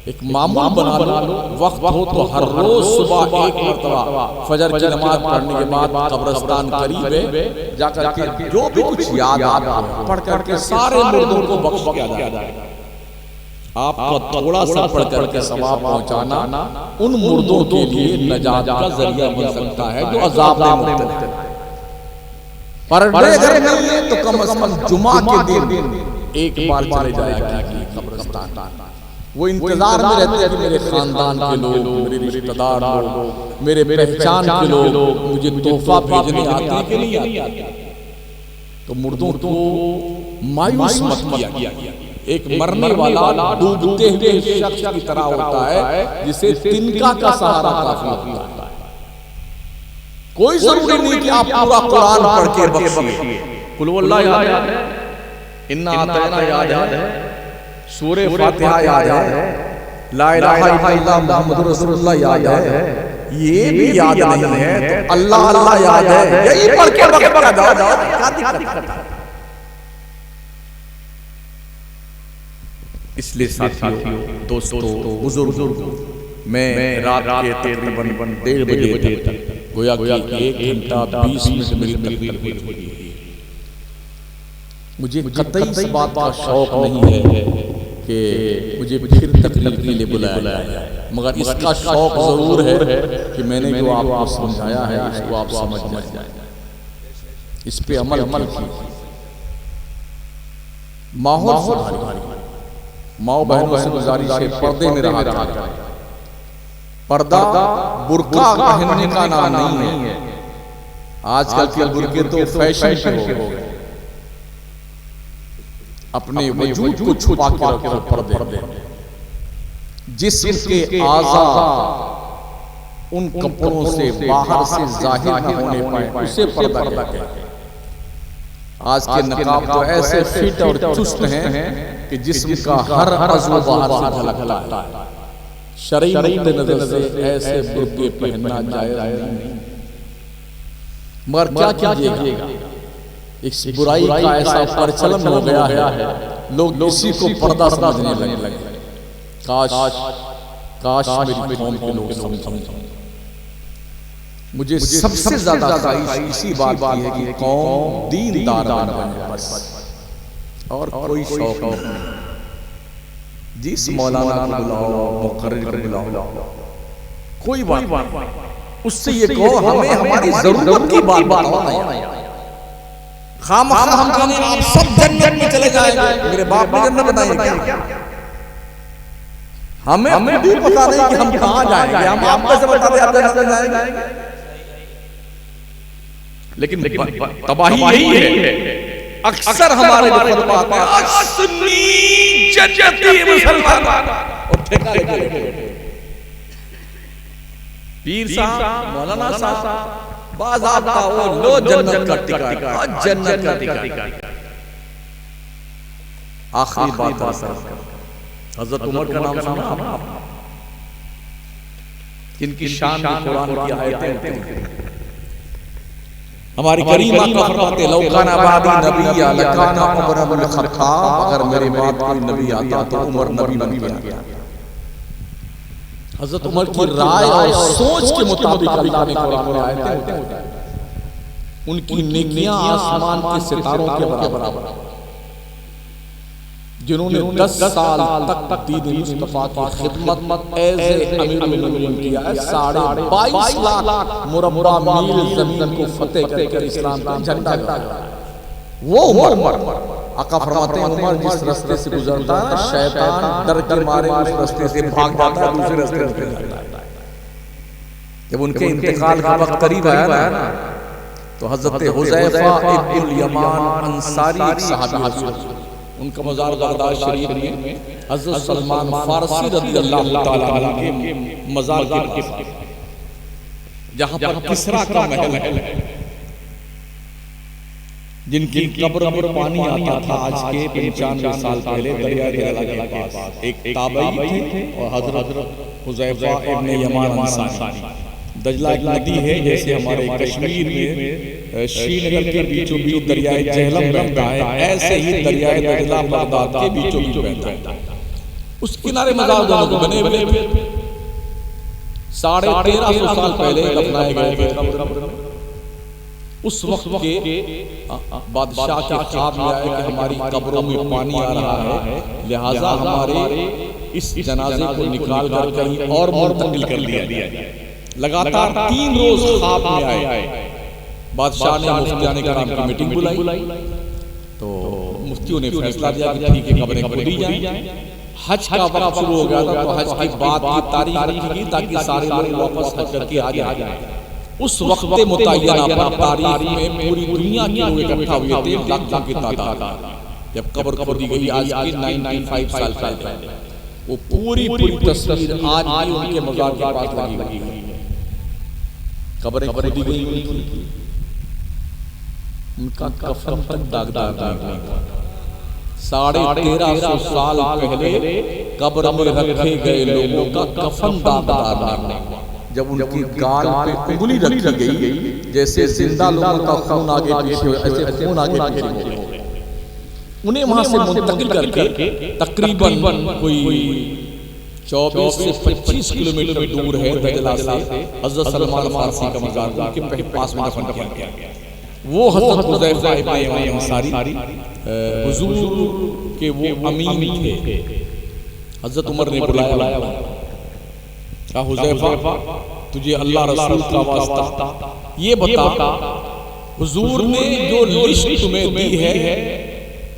एक मामूल बना लो, वक्त हो तो हर रोज सुबह एक मरतबा फजर की नमाज पढ़ने के बाद कब्रिस्तान करीब है जाकर के जो भी कुछ याद आता है पढ़ करके सारे मुर्दों को बख्श किया जाए। आपका थोड़ा सा पढ़ करके सवाब पहुंचाना उन मुर्दों के लिए नजात का जरिया बन सकता है जो अजाब में मुब्तला है। पर अगर नहीं है तो कम से कम जुमा के दिन एक बार चले जाया कब्रिस्तान। वो इंतजार में रहते हैं कि मेरे खानदान के लोग, मेरे रिश्तेदार लोग, मेरे पहचान के लोग मुझे तोहफा भेजने आते हैं कि नहीं आते। तो मुर्दों को मायूस मत किया। एक मरने वाला डूबते हुए शख्स की तरह होता है जिसे तिनका का सहारा काफी होता है। कोई जरूरी नहीं कि आप पूरा कुरान पढ़ के बख्शिए। कुल वल्लाह याद है, इन्ना अतैना याद है, सूरे फातिहा याद है, ला इलाहा इल्लल्लाह मुहम्मदुर रसूलुल्लाह याद है, ये भी याद नहीं है तो अल्लाह अल्लाह याद है, यही पढ़ के बख्शा जाओ, क्या दिक्कत है। इसलिए साथियों, दोस्तों, बुजुर्गों, मैं रात के तकरीबन 1:30 बजे तक गोया कि 1 घंटा 20 मिनट मेरी तकरीर हुई। मुझे कतई इस बात का शौक नहीं है कि मुझे फिर तकरीर के लिए बुलाया जाए, मगर इसका शौक जरूर है कि मैंने जो आपको समझाया है इसको आप समझ जाए, इस पे अमल कीजिए। माहौल सुधारिए। माओ बहनों से गुजारिश है, पर्दे में रहा जाए। पर्दा बुर्का पहनने का नाम नहीं है। आजकल के बुर्के तो फैशन हो गए। अपने वजूद को छुपा के रखो पर्दे। जिस्म के आज़ा उन कपड़ों से बाहर से जाहिर न होने पाए, उसे पर्दा कहते हैं। आज के नकाब तो ऐसे फिट और चुस्त हैं कि जिस्म का हर अज़्व बाहर से झलकता है। शरीयत नजर से ऐसे बुर्के पहनना जायज़ नहीं। मगर क्या कीजिएगा, इस बुराई का ऐसा प्रचलन हो गया है, लोग इसी को पर्दा समझने लगे। काश मेरी कौम के लोग समझें। मुझे सबसे ज्यादा ख्वाहिश इसी बात की है कि कौम दीनदार बने, बस और कोई शौक नहीं। जिस मौलाना को बुलाओ, मुकर्रिर को बुलाओ, कोई बात उससे ये कहो हमें हमारी जरूरत की बात बताओ। खामखा हम कहने आप सब जन्नत में चले जाएंगे, मेरे बाप ने जन्नत बनाई क्या? हमें भी पता नहीं कि हम कहाँ जाएंगे। हम आप कैसे बता दें आप जन्नत में जाएंगे? लेकिन तबाही यही है, अक्सर हमारे जो फतवा आते हैं असली जन्नती मुसलमान और ठेका लेके पीर साहब, मौलाना साहब बाज़ाब्ता वो लो जन्नत का टिकट, जन्नत का टिकट। आखिरी बात हजरत उमर का नाम सुना आपने? इनकी शान में कुरान की आयतें हैं। हमारी करीम आका फरमाते लौ काना बादी नबिय्या लकाना उमर इब्न खत्ताब, अगर मेरे बाद कोई नबी आता तो उमर नबी बन गया। हजरत उमर की राय और सोच के मुताबिक अल्लाह ने कुरान में आयतें हैं। उनकी नेकियां आसमान के सितारों के बराबर। जिन्होंने 10 साल तक दीन मुस्तफा की खिदमत एज़ अमीरुल मोमिनीन किया है, 22.5 लाख मुरब्बा मील जमीन को फतेह करके इस्लाम का झंडा गाड़ा। वो उमर आका फरमाते हैं, उमर जिस रास्ते से गुजरता है शैतान डर के मारे उस रास्ते से भाग जाता है, दूसरे रास्ते पे जाता है। जब उनके इंतकाल का वक्त करीब आया ना, तो हजरत हुज़ैफा इब्नुल यमान अंसारी एक सहाबी, उनका मज़ार बगदाद शरीफ में हज़रत सलमान फारसी रज़ियल्लाहु ताला अन्हु के मज़ार के पास, जहाँ पर किसरा का महल है, जिनकी कब्र में पानी आता था आज के 95 साल पहले दरिया दजला के पास। एक ताबई थे और हज़रत हुज़ैफा इब्न यमान अंसारी। दजला एक नदी है, जैसे हमारे कश्मीर में श्रीनगर के बीचों बीच दरियाए जहलम बहता है, ऐसे ही दरियाए दजला बगदाद के बीचों बीच बहता है। उस किनारे मज़ार दोनों बने हुए 1350 साल पहले दफनाए गए। उस वक्त के बादशाह के ख्वाब में आया कि हमारी कब्रों में पानी आ रहा है, लिहाजा हमारे इस जनाजे को निकाल कर कहीं और मुंतकिल कर दिया। लगातार 3 रोज ख्वाब में आए। बादशाह ने मुफ्तियाने कराम की मीटिंग बुलाई, तो मुफ्तियों ने फैसला दिया कि ठीक है, कब्रें खोदी जाएं। हज का वक्त शुरू हो गया था, तो हज की बात की तारीख रखी गई ताकि सारे लोग वापस हज करके आ जाएं। उस वक्त मुतय्यना पर तारीख में पूरी दुनिया के लोग इकट्ठा हुए थे, लाखों की तादाद। जब कब्र खोदी गई आज के 95 साल पहले, वो पूरी तस्वीर आज भी उनके मज़ार के पास लगी हुई है। कब्रें खोदी गई, उनका कफन तक दागदार नहीं था। 1350 साल पहले कब्र में रखे गए लोगों का कफन दागदार नहीं। जब उनकी गाल पे उंगली रखी गई, जैसे जिंदा लोगों का खून आगे पीछे, ऐसे खून आगे पीछे हो गए। उन्हें वहां से मुंतकिल करके तकरीबन कोई 24 से 25 किलोमीटर दूर है दजला से हज़रत सलमान फारसी का मज़ार उनके पास में दफन किया गया। वो हज़रत हुज़ैफा इब्न यमान अंसारी हुजूर के वो अमीन थे। हज़रत उमर ने बुलाया, कहा हुज़ैफा, तुझे अल्लाह रसूल का वास्ता ये बता, हुजूर ने जो लिस्ट तुम्हें दी है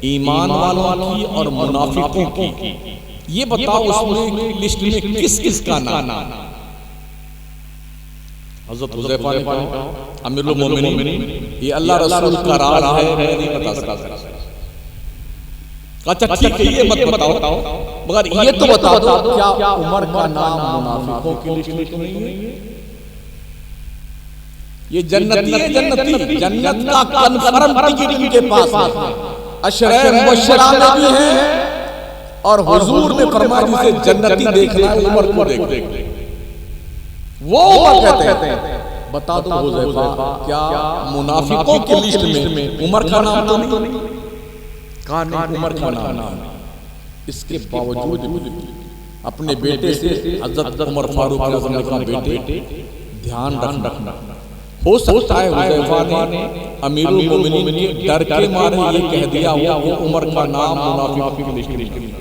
ईमान वालों की और मुनाफिकों की, ये बताओ उसमें लिस्ट में किस किस का नाम। हज़रत हुज़ैफा ने कहा, अमीरुल मोमिनीन, ये अल्लाह रसूल का राज है, मैं नहीं बता सकता। अच्छा ठीक है, ये मत बताओ, मगर ये तो बता दो क्या उमर का नाम मुनाफिकों की लिस्ट में नहीं है? ये जन्नती है, जन्नत का कन्फर्म टिकट इनके पास है, अशरे मुबश्शरा में भी है, और हुजूर ने फरमाया जिसे जन्नती देखना है उमर को देख। वो उमर कहते हैं, बता दो हुज़ैफा, क्या मुनाफिकों की लिस्ट में उमर का नाम तो नहीं? कहा नहीं, उमर का नाम। इसके बावजूद अपने बेटे से हज़रत उमर फारूक आज़म ने कहा, बेटे ध्यान रखना, हो सकता है हुज़ैफा ने अमीरुल मोमिनीन के डर के मारे ये कह दिया हो वो उमर का नाम मुनाफिकों की लिस्ट में।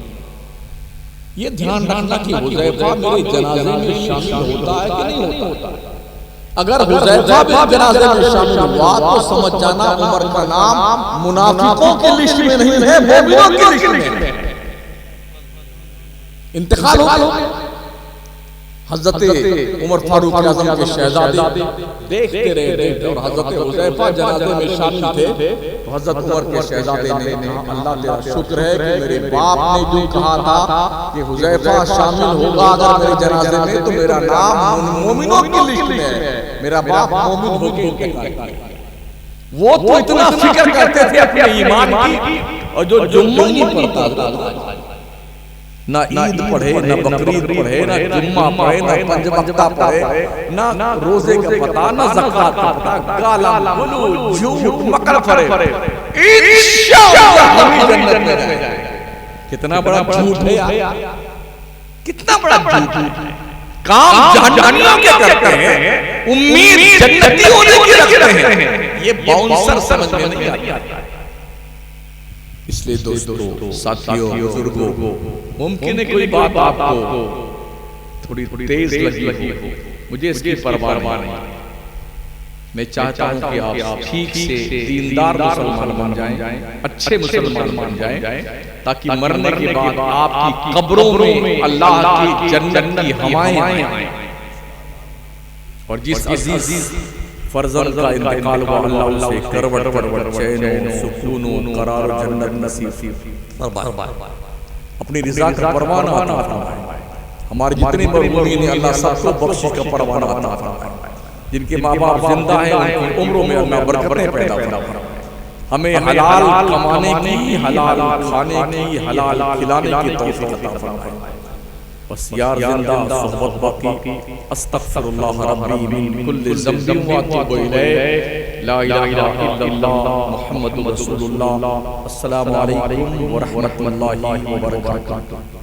ये ध्यान रखना कि हुज़ैफा मेरे जनाजे में शामिल होता है कि नहीं होता। अगर हुज़ैफा भी जनाजे में शामिल हुआ तो समझ जाना उमर का नाम मुनाफिकों की लिस्ट में नहीं है, मोमिनों की लिस्ट में है। इंतकाल हो गया। हज़रत उमर फारूक आज़म के शहजादे देखते रहे और हज़रत हुज़ैफा जनाजे में शामिल थे, तो हज़रत उमर के शहजादे ने कहा, अल्लाह तेरा शुक्र है कि मेरे बाप ने जो कहा था कि हुज़ैफा शामिल होगा अगर मेरे जनाजे में, तो मेरा नाम मोमिनों की लिस्ट में है, मेरा बाप मोमिन हो गया। वो तो इतना फिक्र करते थे अपने ईमान की, और जो जुम्मा नहीं पढ़ता था, ना ईद पढ़े, ना बकरीद पढ़े, ना जुम्मा पढ़े, ना पंज वक्ता पढ़े, ना रोजे का पता, ना ज़कात का पता, गाला गुलूज झूठ मकर फरे, इंशाअल्लाह हम जन्नत में जाएंगे। कितना बड़ा झूठ है यार, कितना बड़ा झूठ है। काम जहन्नमियों के करते हैं, उम्मीद जन्नती होने की रखते हैं। ये बाउंसर समझ में नहीं आता। इसलिए दोस्तों, साथियों, बुजुर्गों, मुमकिन है कोई बात आपको थोड़ी तेज लगी हो, मुझे इसकी परवाह नहीं। मैं चाहता हूं कि आप ठीक से दीनदार मुसलमान बन जाएं, अच्छे मुसलमान बन जाएं, ताकि मरने के बाद आपकी कब्रों में अल्लाह की जन्नत की हवाएं आएं। और जिस अजीज फर्जंद का इंतकाल हुआ, अल्लाह उसे करवट करवट चैन सुकून करार जन्नत नसीब फरमाए, अपनी रिज़ा का परवाना अता फरमाए। हमारे जितने मरहूमीन हैं अल्लाह सबको बख्शिश का परवाना अता फरमाए। जिनके माँ बाप जिंदा हैं उनकी उम्रों में अल्लाह बरकतें पैदा फरमाए। हमें हलाल कमाने की, हलाल खाने की, हलाल खिलाने की तौफीक अता फरमाए। बस यार जिंदा सोहबत बाकी, अस्तगफिरुल्लाह रब्बी मिन कुल्लि ज़ंबिन व अतूबु इलैह, ला इलाहा इल्लल्लाह मुहम्मदुर रसूलुल्लाह। अस्सलामु अलैकुम व रहमतुल्लाहि व बरकातुहू।